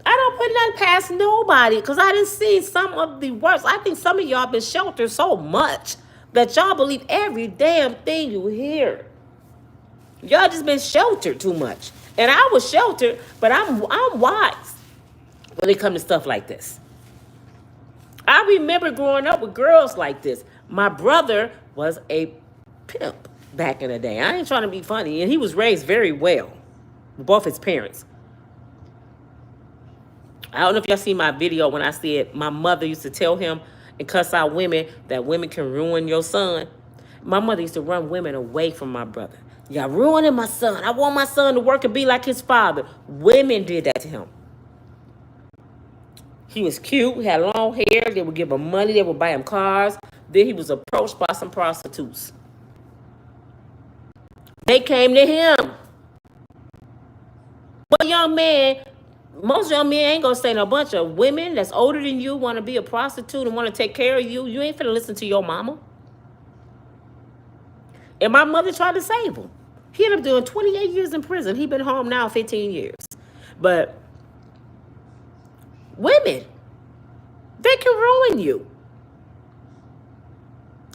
Speaker 1: I don't put nothing past nobody. Because I didn't see some of the worst. I think some of y'all been sheltered so much that y'all believe every damn thing you hear. Y'all just been sheltered too much. And I was sheltered, but I'm wise when it comes to stuff like this. I remember growing up with girls like this. My brother was a pimp back in the day. I ain't trying to be funny. And he was raised very well. Both his parents. I don't know if y'all see my video when I said my mother used to tell him and cuss out women that women can ruin your son. My mother used to run women away from my brother. Y'all ruining my son. I want my son to work and be like his father. Women did that to him. He was cute. He had long hair. They would give him money. They would buy him cars. Then he was approached by some prostitutes. They came to him. But young man, most young men ain't gonna say no bunch of women that's older than you want to be a prostitute and want to take care of you. You ain't finna listen to your mama. And my mother tried to save him. He ended up doing 28 years in prison. He been home now 15 years. But women, they can ruin you.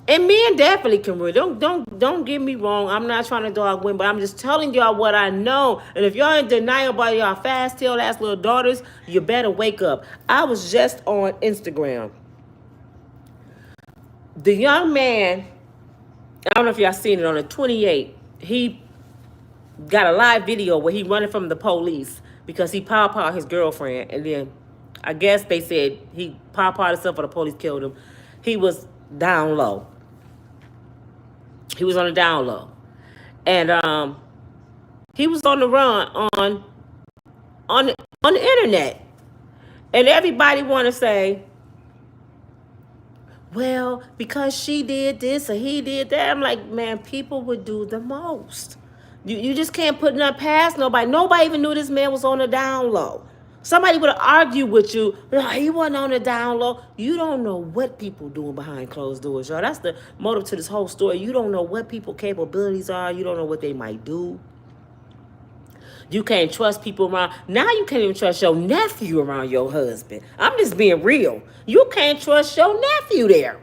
Speaker 1: And men definitely can ruin. Don't get me wrong. I'm not trying to dog women, but I'm just telling y'all what I know. And if y'all in denial about y'all fast tail ass little daughters, you better wake up. I was just on Instagram. The young man, I don't know if y'all seen it, on the 28, he got a live video where he running from the police because he pow-powed his girlfriend. And then I guess they said he pow-powed himself or the police killed him. He was down low. He was on the down low. And he was on the run on the internet. And everybody want to say, well, because she did this or he did that. I'm like, man, people would do the most. You just can't put nothing past nobody. Nobody even knew this man was on the down low. Somebody would have argued with you. No, he wasn't on the down low. You don't know what people doing behind closed doors, y'all. That's the motive to this whole story. You don't know what people's capabilities are. You don't know what they might do. You can't trust people around. Now you can't even trust your nephew around your husband. I'm just being real. You can't trust your nephew there.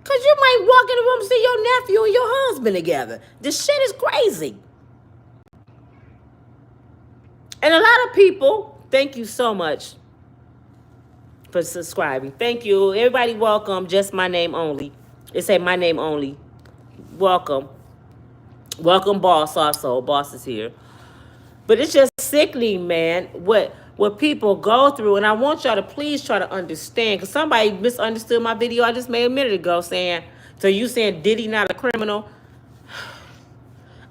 Speaker 1: Because you might walk in the room and see your nephew and your husband together. This shit is crazy. And a lot of people, thank you so much for subscribing. Thank you. Everybody welcome. Just my name only. It say my name only. Welcome. Welcome, boss. Also, boss is here. But it's just sickening, man, what people go through. And I want y'all to please try to understand, because somebody misunderstood my video I just made a minute ago saying, so you saying Diddy not a criminal?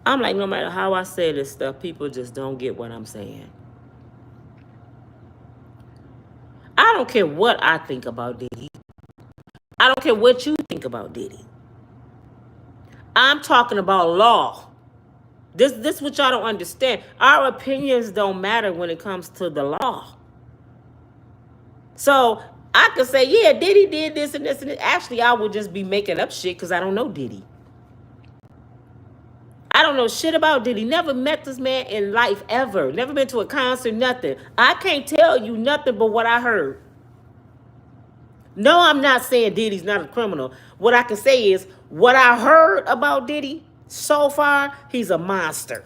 Speaker 1: I'm like, no matter how I say this stuff, people just don't get what I'm saying. I don't care what I think about Diddy. I don't care what you think about Diddy. I'm talking about law. This what y'all don't understand. Our opinions don't matter when it comes to the law. So I could say, yeah, Diddy did this and this and this. Actually, I would just be making up shit because I don't know Diddy. I don't know shit about Diddy. Never met this man in life ever. Never been to a concert, nothing. I can't tell you nothing but what I heard. No, I'm not saying Diddy's not a criminal. What I can say is what I heard about Diddy so far, he's a monster.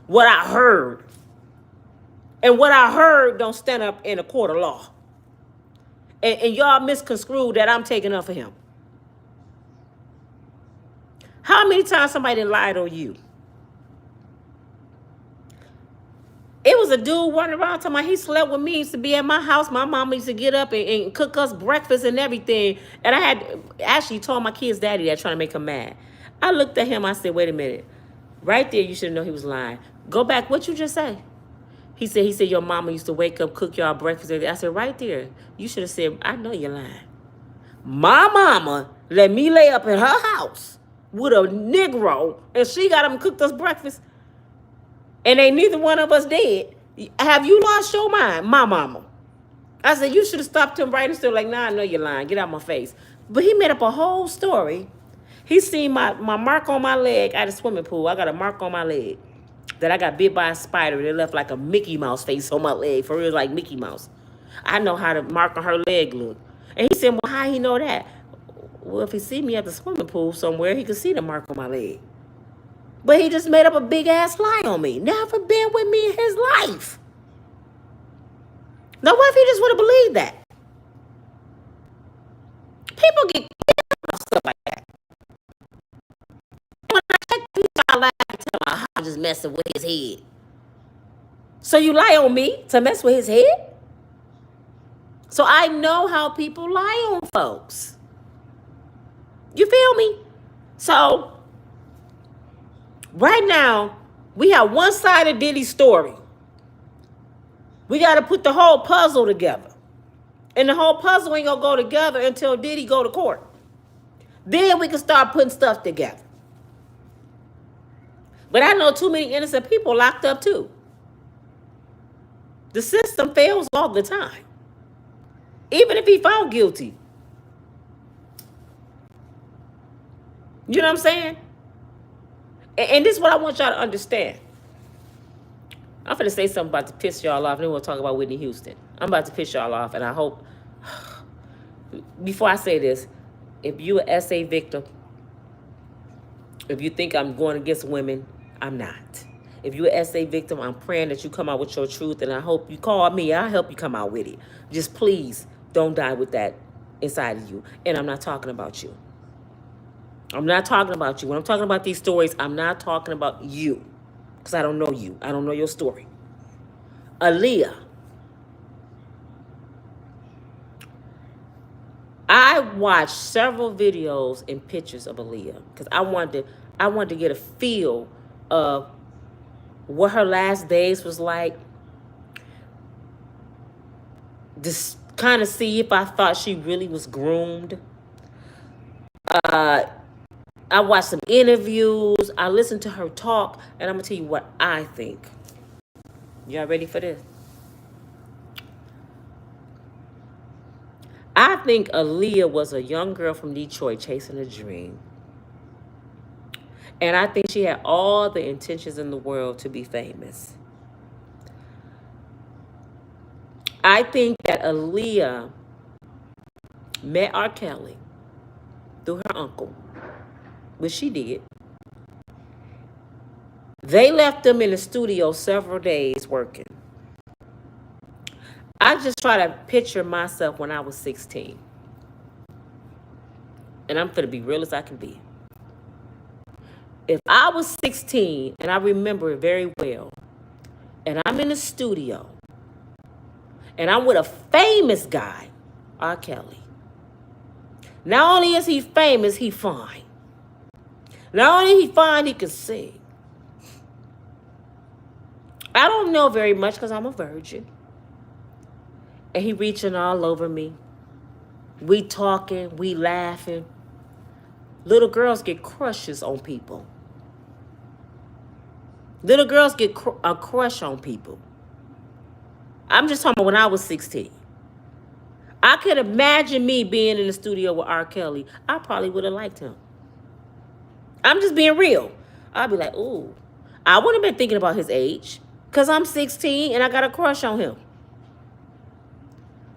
Speaker 1: What I heard. And what I heard don't stand up in a court of law. And y'all misconstrued that I'm taking up for him. How many times somebody lied on you? It was a dude running around talking about he slept with me. He used to be at my house. My mama used to get up and cook us breakfast and everything. And I had actually told my kid's daddy that, trying to make him mad. I looked at him. I said, wait a minute. Right there, you should know he was lying. Go back. What you just say? He said your mama used to wake up, cook y'all breakfast. I said, right there. You should have said, I know you're lying. My mama let me lay up in her house with a Negro, and she got him cooked us breakfast. And ain't neither one of us dead. Have you lost your mind? My mama. I said, you should have stopped him right and still like, nah, I know you're lying. Get out my face. But he made up a whole story. He seen my mark on my leg at a swimming pool. I got a mark on my leg that I got bit by a spider. It left like a Mickey Mouse face on my leg. For real, like Mickey Mouse. I know how the mark on her leg look. And he said, well, how he know that? Well, if he see me at the swimming pool somewhere, he could see the mark on my leg. But he just made up a big-ass lie on me. Never been with me in his life. Now, what if he just would have believed that? People get killed about stuff like that. When I check people, I lie and tell them how I'm just messing with his head. So you lie on me to mess with his head? So I know how people lie on folks. You feel me? So right now, we have one side of Diddy's story. We got to put the whole puzzle together. And the whole puzzle ain't going to go together until Diddy go to court. Then we can start putting stuff together. But I know too many innocent people locked up too. The system fails all the time. Even if he found guilty. You know what I'm saying? And this is what I want y'all to understand. I'm finna say something about to piss y'all off, and then we'll talk about Whitney Houston. I'm about to piss y'all off, and I hope, before I say this, if you an SA victim, if you think I'm going against women, I'm not. If you're an SA victim, I'm praying that you come out with your truth, and I hope you call me. I'll help you come out with it. Just please don't die with that inside of you. And I'm not talking about you. I'm not talking about you. When I'm talking about these stories, I'm not talking about you. Because I don't know you. I don't know your story. Aaliyah. I watched several videos and pictures of Aaliyah. Because I wanted to get a feel of what her last days was like. Just kind of see if I thought she really was groomed. I watched some interviews. I listened to her talk. And I'm going to tell you what I think. Y'all ready for this? I think Aaliyah was a young girl from Detroit chasing a dream. And I think she had all the intentions in the world to be famous. I think that Aaliyah met R. Kelly through her uncle, which she did. They left them in the studio several days working. I just try to picture myself when I was 16. And I'm going to be real as I can be. If I was 16, and I remember it very well, and I'm in the studio, and I'm with a famous guy, R. Kelly. Not only is he famous, he fine. Not only he fine, he can sing. I don't know very much because I'm a virgin. And he reaching all over me. We talking, we laughing. Little girls get crushes on people. Little girls get a crush on people. I'm just talking about when I was 16. I could imagine me being in the studio with R. Kelly. I probably would have liked him. I'm just being real. I'd be like, ooh. I wouldn't have been thinking about his age because I'm 16 and I got a crush on him.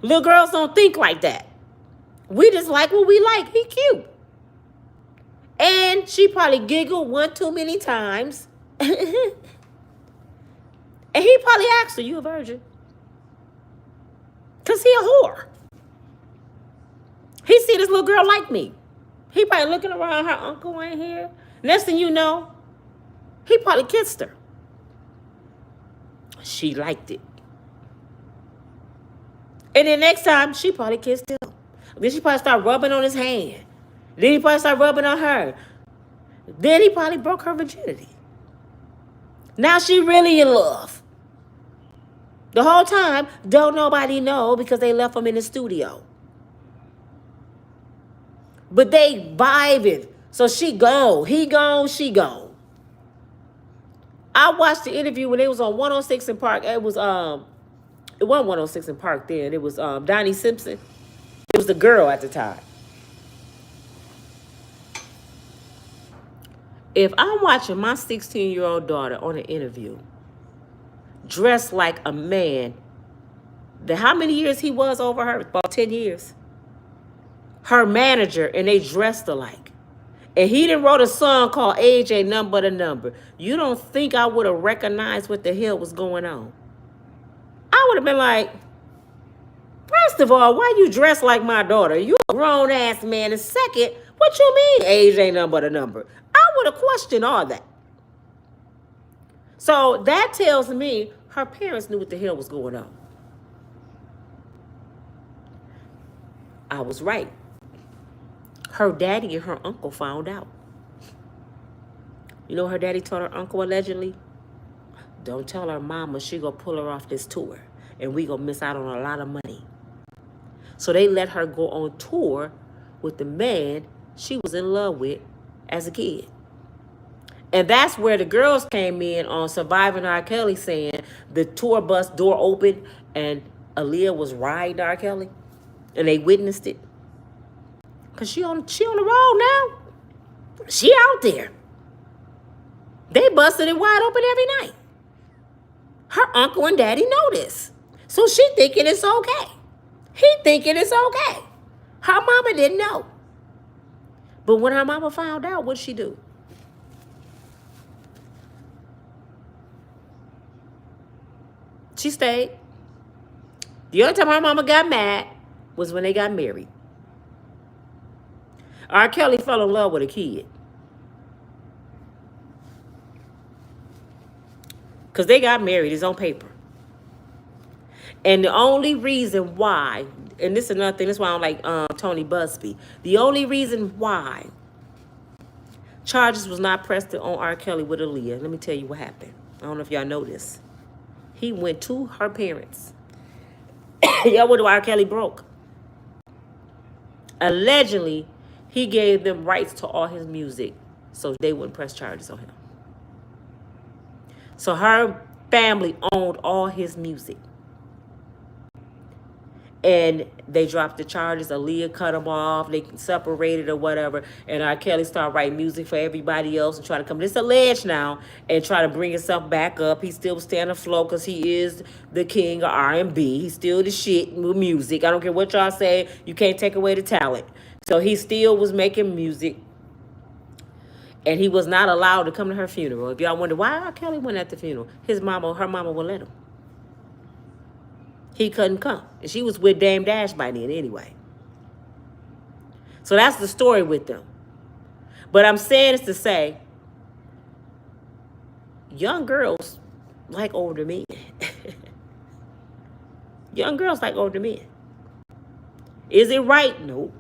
Speaker 1: Little girls don't think like that. We just like what we like. He cute. And she probably giggled one too many times. And he probably asked her, you a virgin? Because he a whore. He see this little girl like me. He probably looking around, her uncle ain't here. Next thing you know, he probably kissed her. She liked it. And then next time, she probably kissed him. Then she probably started rubbing on his hand. Then he probably started rubbing on her. Then he probably broke her virginity. Now she really in love. The whole time, don't nobody know because they left him in the studio. But they vibing. So she gone. He gone, she gone. I watched the interview when it was on 106 in Park. It wasn't 106 in Park then. It was Donnie Simpson. It was the girl at the time. If I'm watching my 16-year-old daughter on an interview, dressed like a man, how many years he was over her? About 10 years. Her manager, and they dressed alike. And he done wrote a song called Age Ain't Nothing But a Number. You don't think I would have recognized what the hell was going on? I would have been like, first of all, why you dressed like my daughter? You a grown-ass man. And second, what you mean age ain't nothing but a number? I would have questioned all that. So that tells me her parents knew what the hell was going on. I was right. Her daddy and her uncle found out. You know what her daddy told her uncle allegedly? Don't tell her mama she gonna pull her off this tour and we gonna miss out on a lot of money. So they let her go on tour with the man she was in love with as a kid. And that's where the girls came in on Surviving R. Kelly saying the tour bus door opened and Aaliyah was riding R. Kelly and they witnessed it. Cause she on the road now. She out there. They busted it wide open every night. Her uncle and daddy know this. So she thinking it's okay. He thinking it's okay. Her mama didn't know. But when her mama found out, what'd she do? She stayed. The only time her mama got mad was when they got married. R. Kelly fell in love with a kid. Because they got married. It's on paper. And the only reason why, and this is another thing, that's why I don't like Toni Busby. The only reason why charges was not pressed on R. Kelly with Aaliyah, let me tell you what happened. I don't know if y'all know this. He went to her parents. Y'all wonder why R. Kelly broke. Allegedly, he gave them rights to all his music so they wouldn't press charges on him. So her family owned all his music. And they dropped the charges. Aaliyah cut them off. They separated or whatever. And R. Kelly started writing music for everybody else and try to come. This alleged now and try to bring himself back up. He still stand afloat because he is the king of R&B. He's still the shit with music. I don't care what y'all say. You can't take away the talent. So he still was making music. And he was not allowed to come to her funeral. If y'all wonder why R. Kelly went at the funeral, her mama wouldn't let him. He couldn't come. And she was with Dame Dash by then anyway. So that's the story with them. But I'm saying this to say, young girls like older men. Young girls like older men. Is it right? No.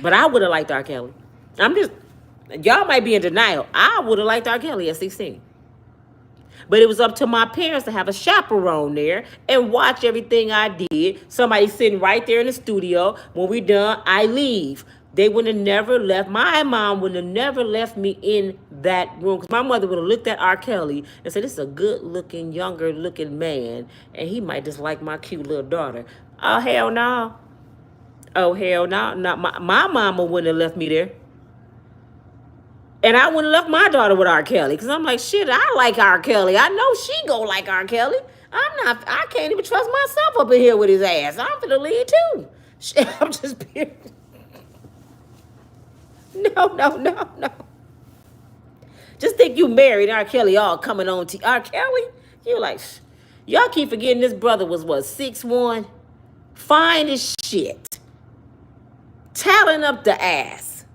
Speaker 1: But I would have liked R. Kelly. Y'all might be in denial. I would have liked R. Kelly at 16. But it was up to my parents to have a chaperone there and watch everything I did. Somebody sitting right there in the studio. When we done, I leave. They would have never left. My mom would have never left me in that room. Because my mother would have looked at R. Kelly and said, this is a good-looking, younger-looking man. And he might just like my cute little daughter. Oh, hell no. Oh, hell no. My mama wouldn't have left me there. And I wouldn't have left my daughter with R. Kelly. Because I'm like, shit, I like R. Kelly. I know she go like R. Kelly. I can't even trust myself up in here with his ass. I'm finna leave too. Shit, I'm just being... No. Just think you married R. Kelly all coming on to R. Kelly. You like, y'all keep forgetting this brother was what, 6'1"? Fine as shit. Talent up the ass.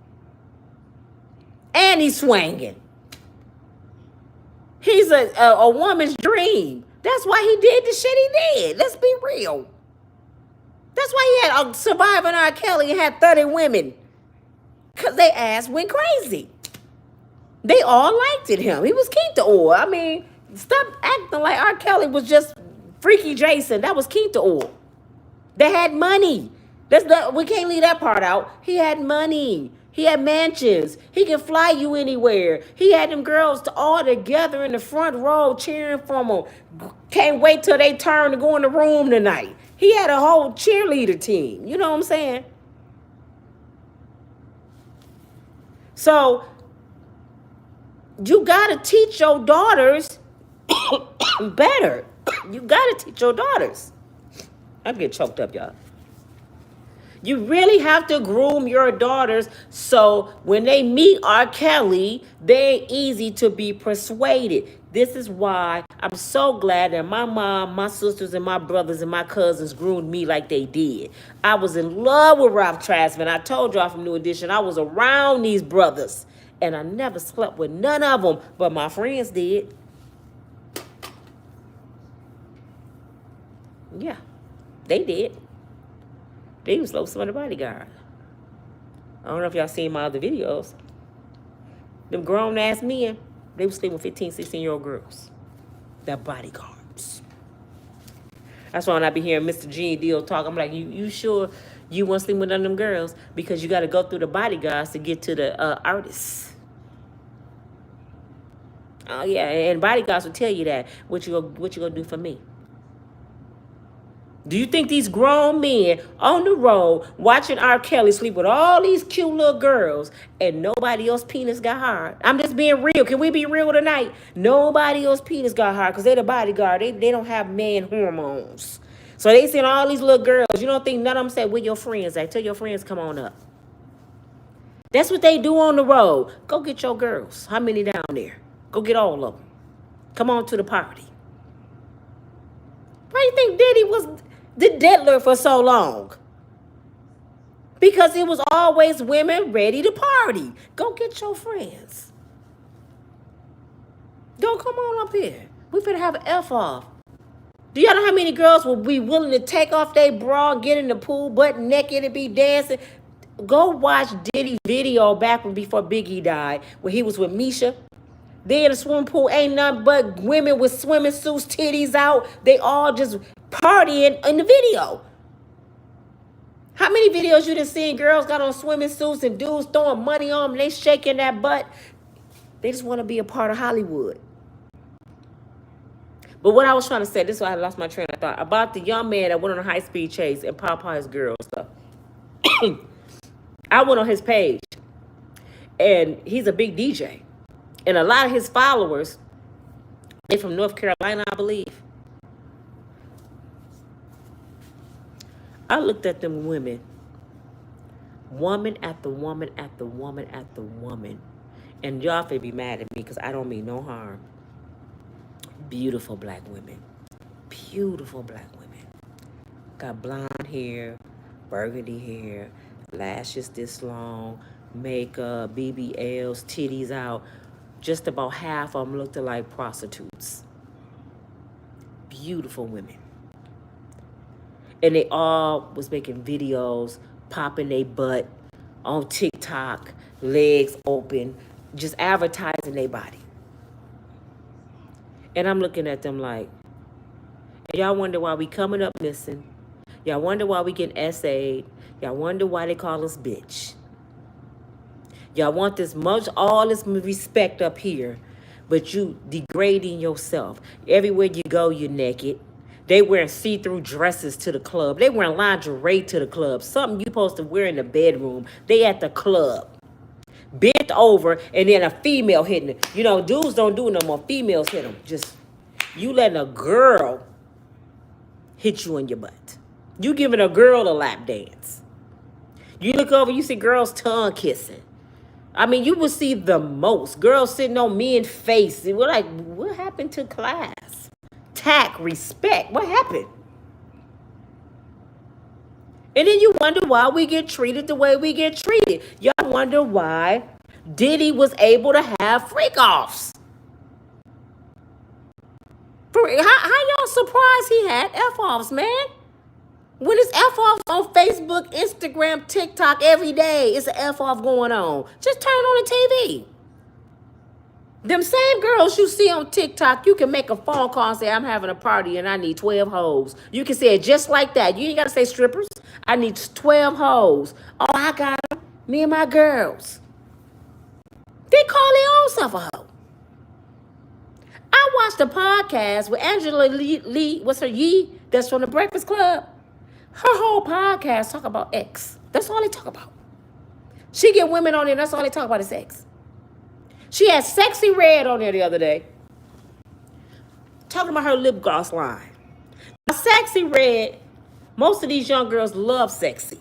Speaker 1: And he's swinging. He's a woman's dream. That's why he did the shit he did. Let's be real. That's why he had a surviving R. Kelly and had 30 women. Because they ass went crazy. They all liked it him. He was king to all. I mean, stop acting like R. Kelly was just Freaky Jason. That was king to all. They had money. We can't leave that part out. He had money. He had mansions. He can fly you anywhere. He had them girls all together in the front row cheering for him. Can't wait till they turn to go in the room tonight. He had a whole cheerleader team. You know what I'm saying? So, you got to teach your daughters better. You got to teach your daughters. I get choked up, y'all. You really have to groom your daughters so when they meet R. Kelly, they're easy to be persuaded. This is why I'm so glad that my mom, my sisters, and my brothers and my cousins groomed me like they did. I was in love with Ralph Tresvant. I told y'all from New Edition, I was around these brothers. And I never slept with none of them, but my friends did. Yeah, they did. They was slow some of the bodyguard. I don't know if y'all seen my other videos. Them grown-ass men, they was sleeping with 15, 16-year-old girls. They're bodyguards. That's why when I be hearing Mr. G and Deal talk, I'm like, you sure you want to sleep with none of them girls? Because you got to go through the bodyguards to get to the artists. Oh, yeah, and bodyguards will tell you that. What you gonna do for me? Do you think these grown men on the road watching R. Kelly sleep with all these cute little girls and nobody else's penis got hard? I'm just being real. Can we be real tonight? Nobody else's penis got hard because they're the bodyguard. They don't have man hormones. So they send all these little girls. You don't think none of them say, where your friends at? Tell your friends come on up. That's what they do on the road. Go get your girls. How many down there? Go get all of them. Come on to the party. Why do you think Diddy was the diddler for so long? Because it was always women ready to party. Go get your friends. Don't come on up here. We finna have an F-off. Do y'all know how many girls will be willing to take off their bra, get in the pool, butt naked, and be dancing? Go watch Diddy's video back before Biggie died, when he was with Misha. They in the swimming pool, ain't nothing but women with swimming suits, titties out. They all just partying in the video. How many videos you done seen girls got on swimming suits and dudes throwing money on them and they shaking that butt? They just want to be a part of Hollywood. But what I was trying to say, this is why I lost my train of thought, about the young man that went on a high-speed chase and Popeye's girl stuff. I went on his page, and he's a big DJ. And a lot of his followers, they're from North Carolina, I believe. I looked at them women. Woman after woman after woman after woman. And y'all may be mad at me because I don't mean no harm. Beautiful black women. Beautiful black women. Got blonde hair, burgundy hair, lashes this long, makeup, BBLs, titties out. just about half of them looked like prostitutes. Beautiful women. And they all was making videos, popping their butt on TikTok, legs open, just advertising their body. And I'm looking at them like, y'all wonder why we coming up missing. Y'all wonder why we getting essayed. Y'all wonder why they call us bitch. Y'all want this much, all this respect up here, but you degrading yourself. Everywhere you go, you're naked. They wearing see-through dresses to the club. They wearing lingerie to the club. Something you supposed to wear in the bedroom. They at the club. Bent over, and then a female hitting it. You know, dudes don't do no more. Females hit them. Just, you letting a girl hit you in your butt. You giving a girl a lap dance. You look over, you see girls tongue kissing. I mean, you will see the most. Girls sitting on men's face. We're like, what happened to class? Tact, respect. What happened? And then you wonder why we get treated the way we get treated. Y'all wonder why Diddy was able to have freak-offs. How y'all surprised he had F-offs, man? When it's F-offs on Facebook, Instagram, TikTok, every day, it's an F-off going on. Just turn on the TV. Them same girls you see on TikTok, you can make a phone call and say, I'm having a party and I need 12 hoes. You can say it just like that. You ain't got to say strippers. I need 12 hoes. Oh, I got them. Me and my girls. They call their own self a hoe. I watched a podcast with Angela Lee, what's her Yee, that's from the Breakfast Club. Her whole podcast talk about X. That's all they talk about. She get women on there, that's all they talk about is sex. She had Sexy Red on there the other day, talking about her lip gloss line. Now, Sexy Red, most of these young girls love sexy.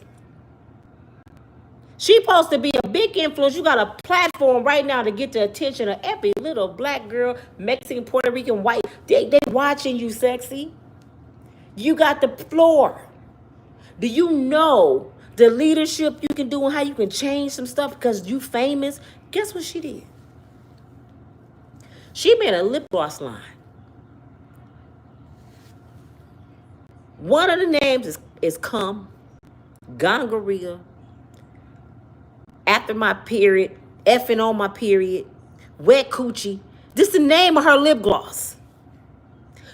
Speaker 1: She supposed to be a big influence. You got a platform right now to get the attention of every little black girl, Mexican, Puerto Rican, white. They watching you, sexy. You got the floor. Do you know the leadership you can do and how you can change some stuff because you famous? Guess what she did? She made a lip gloss line. One of the names is cum, gonorrhea, after my period, effing on my period, wet coochie. This is the name of her lip gloss.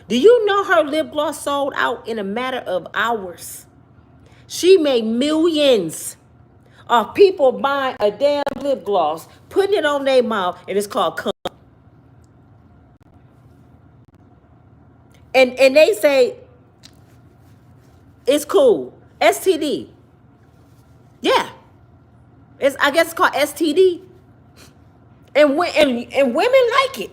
Speaker 1: Do you know her lip gloss sold out in a matter of hours? She made millions of people buying a damn lip gloss, putting it on their mouth, and it's called cum. And they say it's cool. STD. Yeah. I guess it's called STD. And women like it.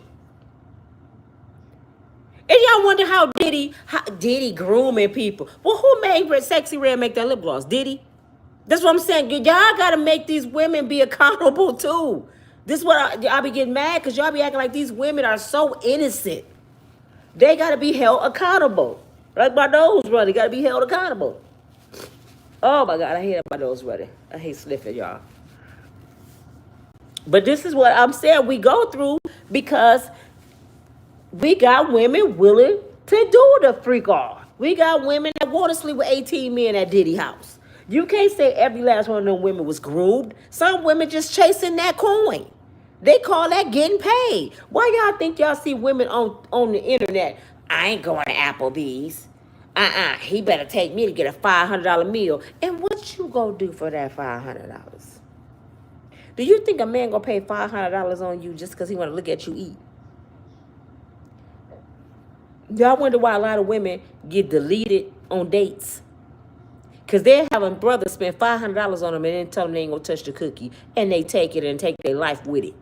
Speaker 1: And y'all wonder how Diddy grooming people. Well, who made Sexy Red make that lip gloss? Diddy? That's what I'm saying. Y'all got to make these women be accountable too. This is what I be getting mad because y'all be acting like these women are so innocent. They got to be held accountable. Like my nose running, got to be held accountable. Oh my God, I hate my nose running. I hate sniffing, y'all. But this is what I'm saying we go through because we got women willing to do the freak off. We got women that want to sleep with 18 men at Diddy house. You can't say every last one of them women was groomed. Some women just chasing that coin. They call that getting paid. Why y'all think y'all see women on the internet? I ain't going to Applebee's. He better take me to get a $500 meal. And what you gonna do for that $500? Do you think a man gonna pay $500 on you just because he want to look at you eat? Y'all wonder why a lot of women get deleted on dates? Because they're having brothers spend $500 on them and then tell them they ain't gonna touch the cookie. And they take it and take their life with it.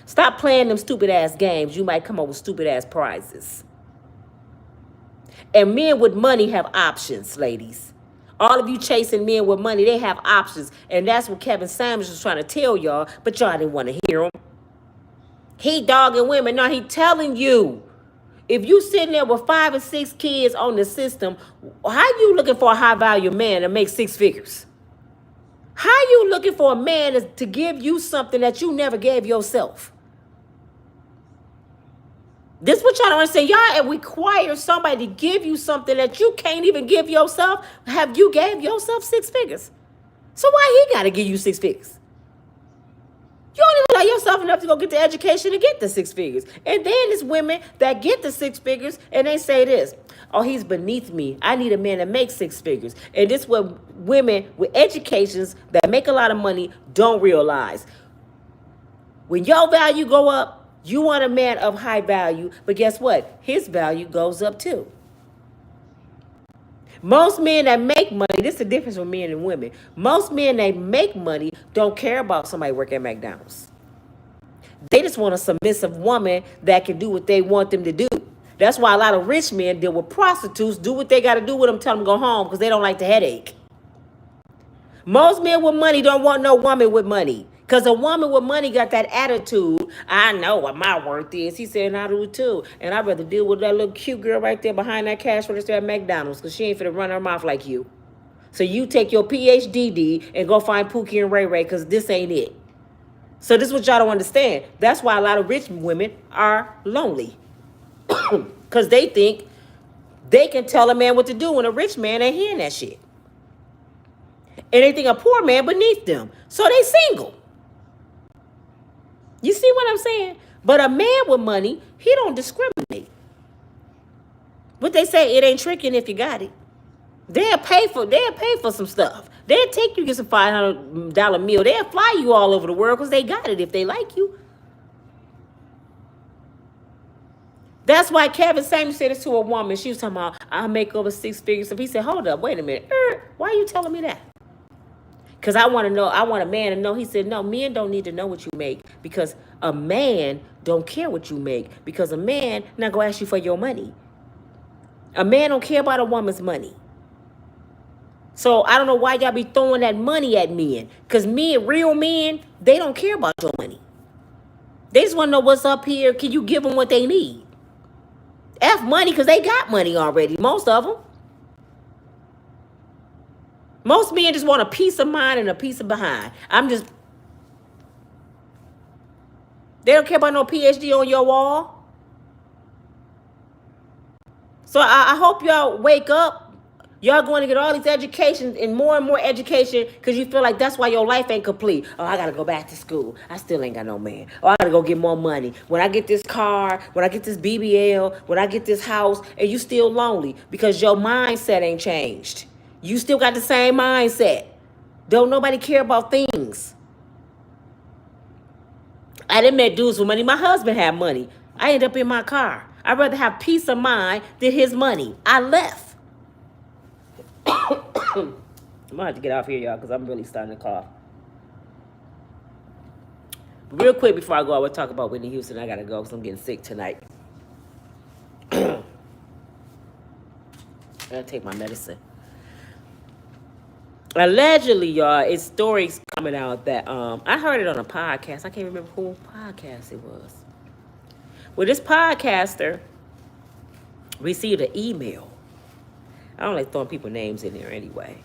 Speaker 1: Stop playing them stupid ass games. You might come up with stupid ass prizes. And men with money have options, ladies. All of you chasing men with money, they have options. And that's what Kevin Samuels was trying to tell y'all, but y'all didn't want to hear him. He dogging women. No, he telling you. If you sitting there with 5 or 6 kids on the system, how you looking for a high-value man to make 6 figures? How you looking for a man to give you something that you never gave yourself? This what y'all don't understand. Y'all require somebody to give you something that you can't even give yourself. Have you gave yourself 6 figures? So why he got to give you 6 figures? You don't even allow yourself enough to go get the education to get the 6 figures. And then there's women that get the 6 figures and they say this: oh, he's beneath me. I need a man that makes 6 figures. And this is what women with educations that make a lot of money don't realize. When your value go up, you want a man of high value, but guess what? His value goes up too. Most men that make money, this is the difference with men and women. Most men that make money don't care about somebody working at McDonald's. They just want a submissive woman that can do what they want them to do. That's why a lot of rich men deal with prostitutes, do what they got to do with them, tell them to go home because they don't like the headache. Most men with money don't want no woman with money. Because a woman with money got that attitude. I know what my worth is. He said, and I do too. And I'd rather deal with that little cute girl right there behind that cash register at McDonald's because she ain't finna run her mouth like you. So you take your PhD and go find Pookie and Ray Ray because this ain't it. So this is what y'all don't understand. That's why a lot of rich women are lonely. Because they think they can tell a man what to do when a rich man ain't hearing that shit. And they think a poor man beneath them. So they single. You see what I'm saying? But a man with money, he don't discriminate. But they say it ain't tricking if you got it. They'll pay for some stuff. They'll take you get some $500 meal. They'll fly you all over the world because they got it if they like you. That's why Kevin Samuels said this to a woman. She was talking about, I'll make over 6 figures. So he said, hold up, wait a minute. Why are you telling me that? Because I want to know, I want a man to know. He said, no, men don't need to know what you make because a man don't care what you make because a man not going to ask you for your money. A man don't care about a woman's money. So I don't know why y'all be throwing that money at men because men, real men, they don't care about your money. They just want to know what's up here. Can you give them what they need? F money because they got money already, most of them. Most men just want a peace of mind and a peace of behind. They don't care about no PhD on your wall. So I hope y'all wake up. Y'all going to get all these educations and more education because you feel like that's why your life ain't complete. Oh, I got to go back to school. I still ain't got no man. Oh, I got to go get more money. When I get this car, when I get this BBL, when I get this house, and you still lonely because your mindset ain't changed. You still got the same mindset. Don't nobody care about things. I done met dudes with money. My husband had money. I ended up in my car. I'd rather have peace of mind than his money. I left. I'm going to have to get off here, y'all, because I'm really starting to cough. But real quick before I go, I will talk about Whitney Houston. I got to go because I'm getting sick tonight. I got to take my medicine. Allegedly, y'all, it's stories coming out that I heard it on a podcast. I can't remember who podcast it was. Well, this podcaster received an email. I don't like throwing people's names in there anyway.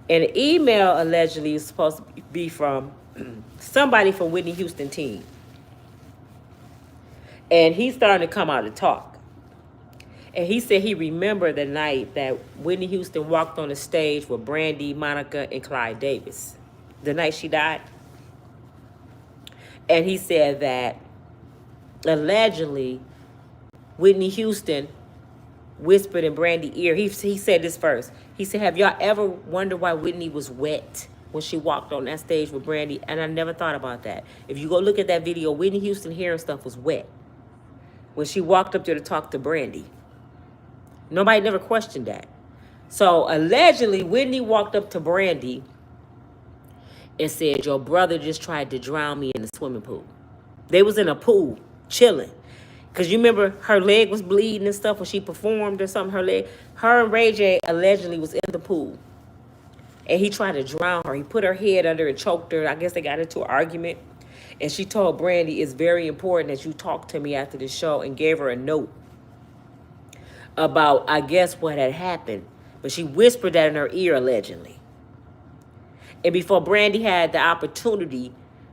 Speaker 1: And the email allegedly is supposed to be from somebody from Whitney Houston team. And he's starting to come out and talk. And he said he remembered the night that Whitney Houston walked on the stage with Brandy, Monica, and Clyde Davis. The night she died. And he said that allegedly Whitney Houston whispered in Brandy's ear. He said this first. He said, have y'all ever wondered why Whitney was wet when she walked on that stage with Brandy? And I never thought about that. If you go look at that video, Whitney Houston hair and stuff was wet when she walked up there to talk to Brandy. Nobody never questioned that. So allegedly, Whitney walked up to Brandy and said, your brother just tried to drown me in the swimming pool. They was in a pool, chilling. Because you remember her leg was bleeding and stuff when she performed or something, her and Ray J allegedly was in the pool. And he tried to drown her. He put her head under and choked her. I guess they got into an argument. And she told Brandy, it's very important that you talk to me after the show, and gave her a note about, I guess, what had happened. But she whispered that in her ear, allegedly. And before Brandy had the opportunity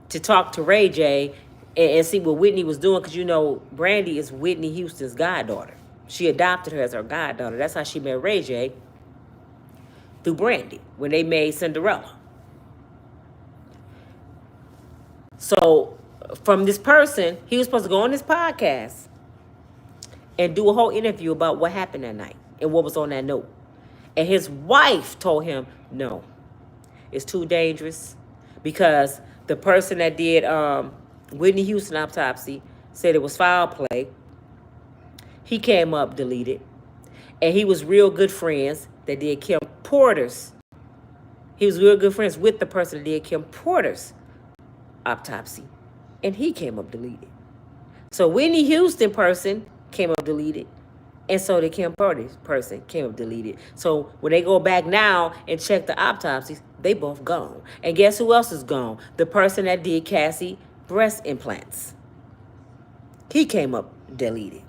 Speaker 1: to talk to Ray J, and see what Whitney was doing, because you know Brandy is Whitney Houston's goddaughter. She adopted her as her goddaughter. That's how she met Ray J, through Brandy, when they made Cinderella. So from this person, he was supposed to go on this podcast and do a whole interview about what happened that night and what was on that note. And his wife told him, no, it's too dangerous, because the person that did Whitney Houston autopsy said it was foul play. He came up deleted. And he was real good friends that did Kim Porter's. He was real good friends with the person that did Kim Porter's autopsy. And he came up deleted. So Whitney Houston person came up deleted. And so the Kim Porter's person came up deleted. So when they go back now and check the autopsies, they both gone. And guess who else is gone? The person that did Cassie breast implants. He came up deleted.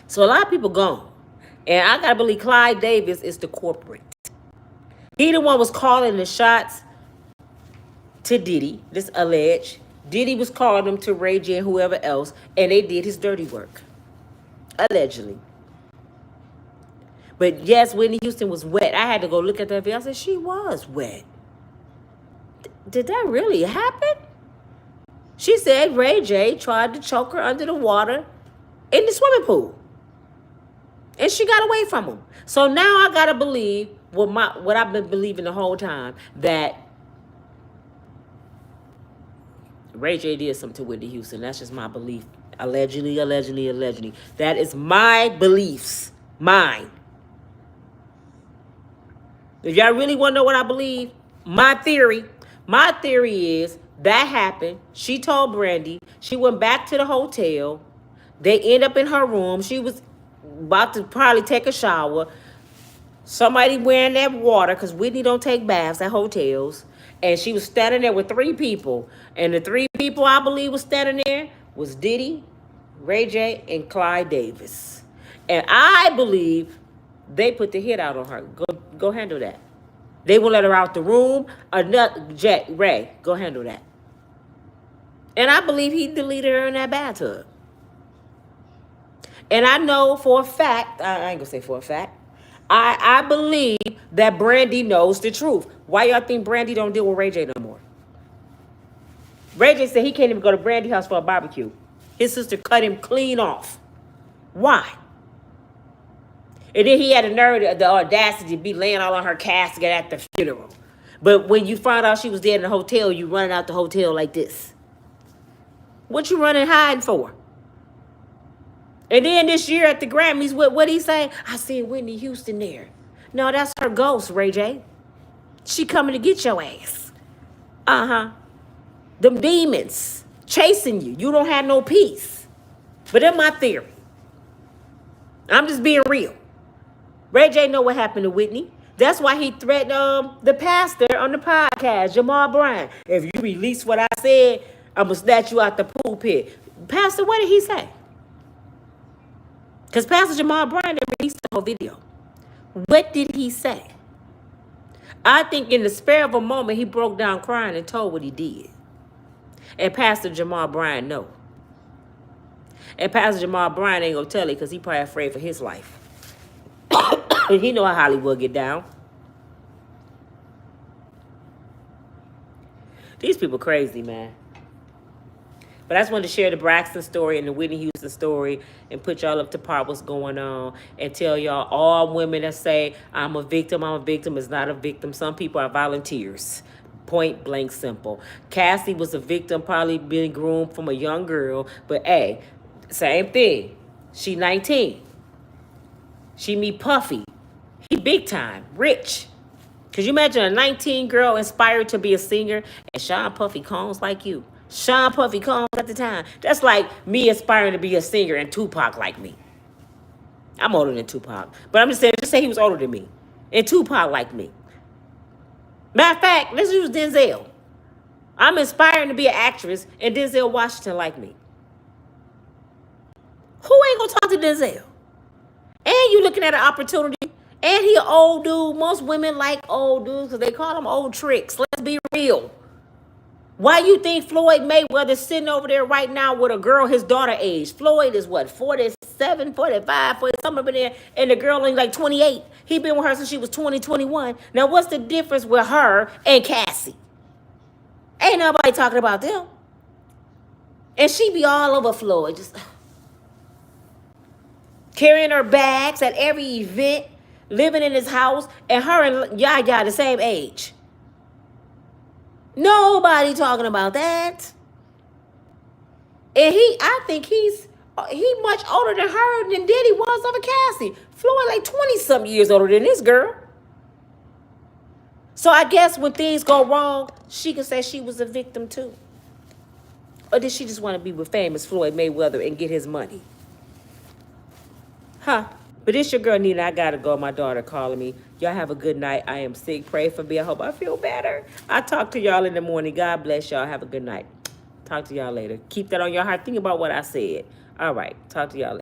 Speaker 1: So a lot of people gone. And I gotta believe Clyde Davis is the corporate. He the one was calling the shots to Diddy, this alleged. Diddy was calling them to Ray J and whoever else, and they did his dirty work. Allegedly. But yes, Whitney Houston was wet. I had to go look at that video. I said, she was wet. Did that really happen? She said Ray J tried to choke her under the water in the swimming pool. And she got away from him. So now I got to believe what I've been believing the whole time, that Ray J did something to Whitney Houston. That's just my belief. Allegedly, allegedly, allegedly. That is my beliefs. Mine. If y'all really want to know what I believe, my theory is that happened. She told Brandy. She went back to the hotel. They end up in her room. She was about to probably take a shower. Somebody wearing that water, because Whitney don't take baths at hotels. And she was standing there with 3 people. And the 3 people I believe was standing there was Diddy, Ray J, and Clyde Davis. And I believe they put the hit out on her. Go handle that. They won't let her out the room. Ray, go handle that. And I believe he deleted her in that bathtub. And I know for a fact, I ain't gonna say for a fact, I believe that Brandy knows the truth. Why y'all think Brandy don't deal with Ray J no more? Ray J said he can't even go to Brandy's house for a barbecue. His sister cut him clean off. Why? And then he had the audacity to be laying all on her casket at the funeral. But when you find out she was dead in the hotel, you running out the hotel like this. What you running hiding for? And then this year at the Grammys, what he say? I seen Whitney Houston there. No, that's her ghost, Ray J. She coming to get your ass. Uh-huh. Them demons chasing you. You don't have no peace. But that's my theory. I'm just being real. Ray J know what happened to Whitney. That's why he threatened the pastor on the podcast, Jamal Bryant. If you release what I said, I'm going to snatch you out the pulpit. Pastor, what did he say? Because Pastor Jamal Bryant released the whole video. What did he say? I think in the spare of a moment, he broke down crying and told what he did. And Pastor Jamal Bryant know. And Pastor Jamal Bryant ain't going to tell it because he probably afraid for his life. He know how Hollywood get down. These people crazy, man. But I just wanted to share the Braxton story and the Whitney Houston story and put y'all up to par what's going on and tell y'all all women that say, I'm a victim is not a victim. Some people are volunteers. Point blank simple. Cassie was a victim, probably being groomed from a young girl. But hey, same thing. She 19. She meet Puffy. He big time, rich. Could you imagine a 19 girl inspired to be a singer and Sean Puffy Combs like you? Sean Puffy Combs at the time. That's like me aspiring to be a singer and Tupac like me. I'm older than Tupac. But I'm just saying, just say he was older than me. And Tupac like me. Matter of fact, let's use Denzel. I'm inspiring to be an actress and Denzel Washington like me. Who ain't gonna talk to Denzel? And you looking at an opportunity. And he an old dude. Most women like old dudes because they call them old tricks. Let's be real. Why you think Floyd Mayweather's sitting over there right now with a girl his daughter age? Floyd is what, 47, 45, 40, something up in there, and the girl only like 28. He been with her since she was 20, 21. Now what's the difference with her and Cassie? Ain't nobody talking about them. And she be all over Floyd, just carrying her bags at every event, living in his house, and her and Yaya the same age. Nobody talking about that. And I think he much older than her than Diddy was over Cassie. Floyd like 20-something years older than this girl. So I guess when things go wrong, she can say she was a victim too. Or did she just want to be with famous Floyd Mayweather and get his money? Huh? But it's your girl, Nina. I got to go. My daughter calling me. Y'all have a good night. I am sick. Pray for me. I hope I feel better. I'll talk to y'all in the morning. God bless y'all. Have a good night. Talk to y'all later. Keep that on your heart. Think about what I said. All right. Talk to y'all later.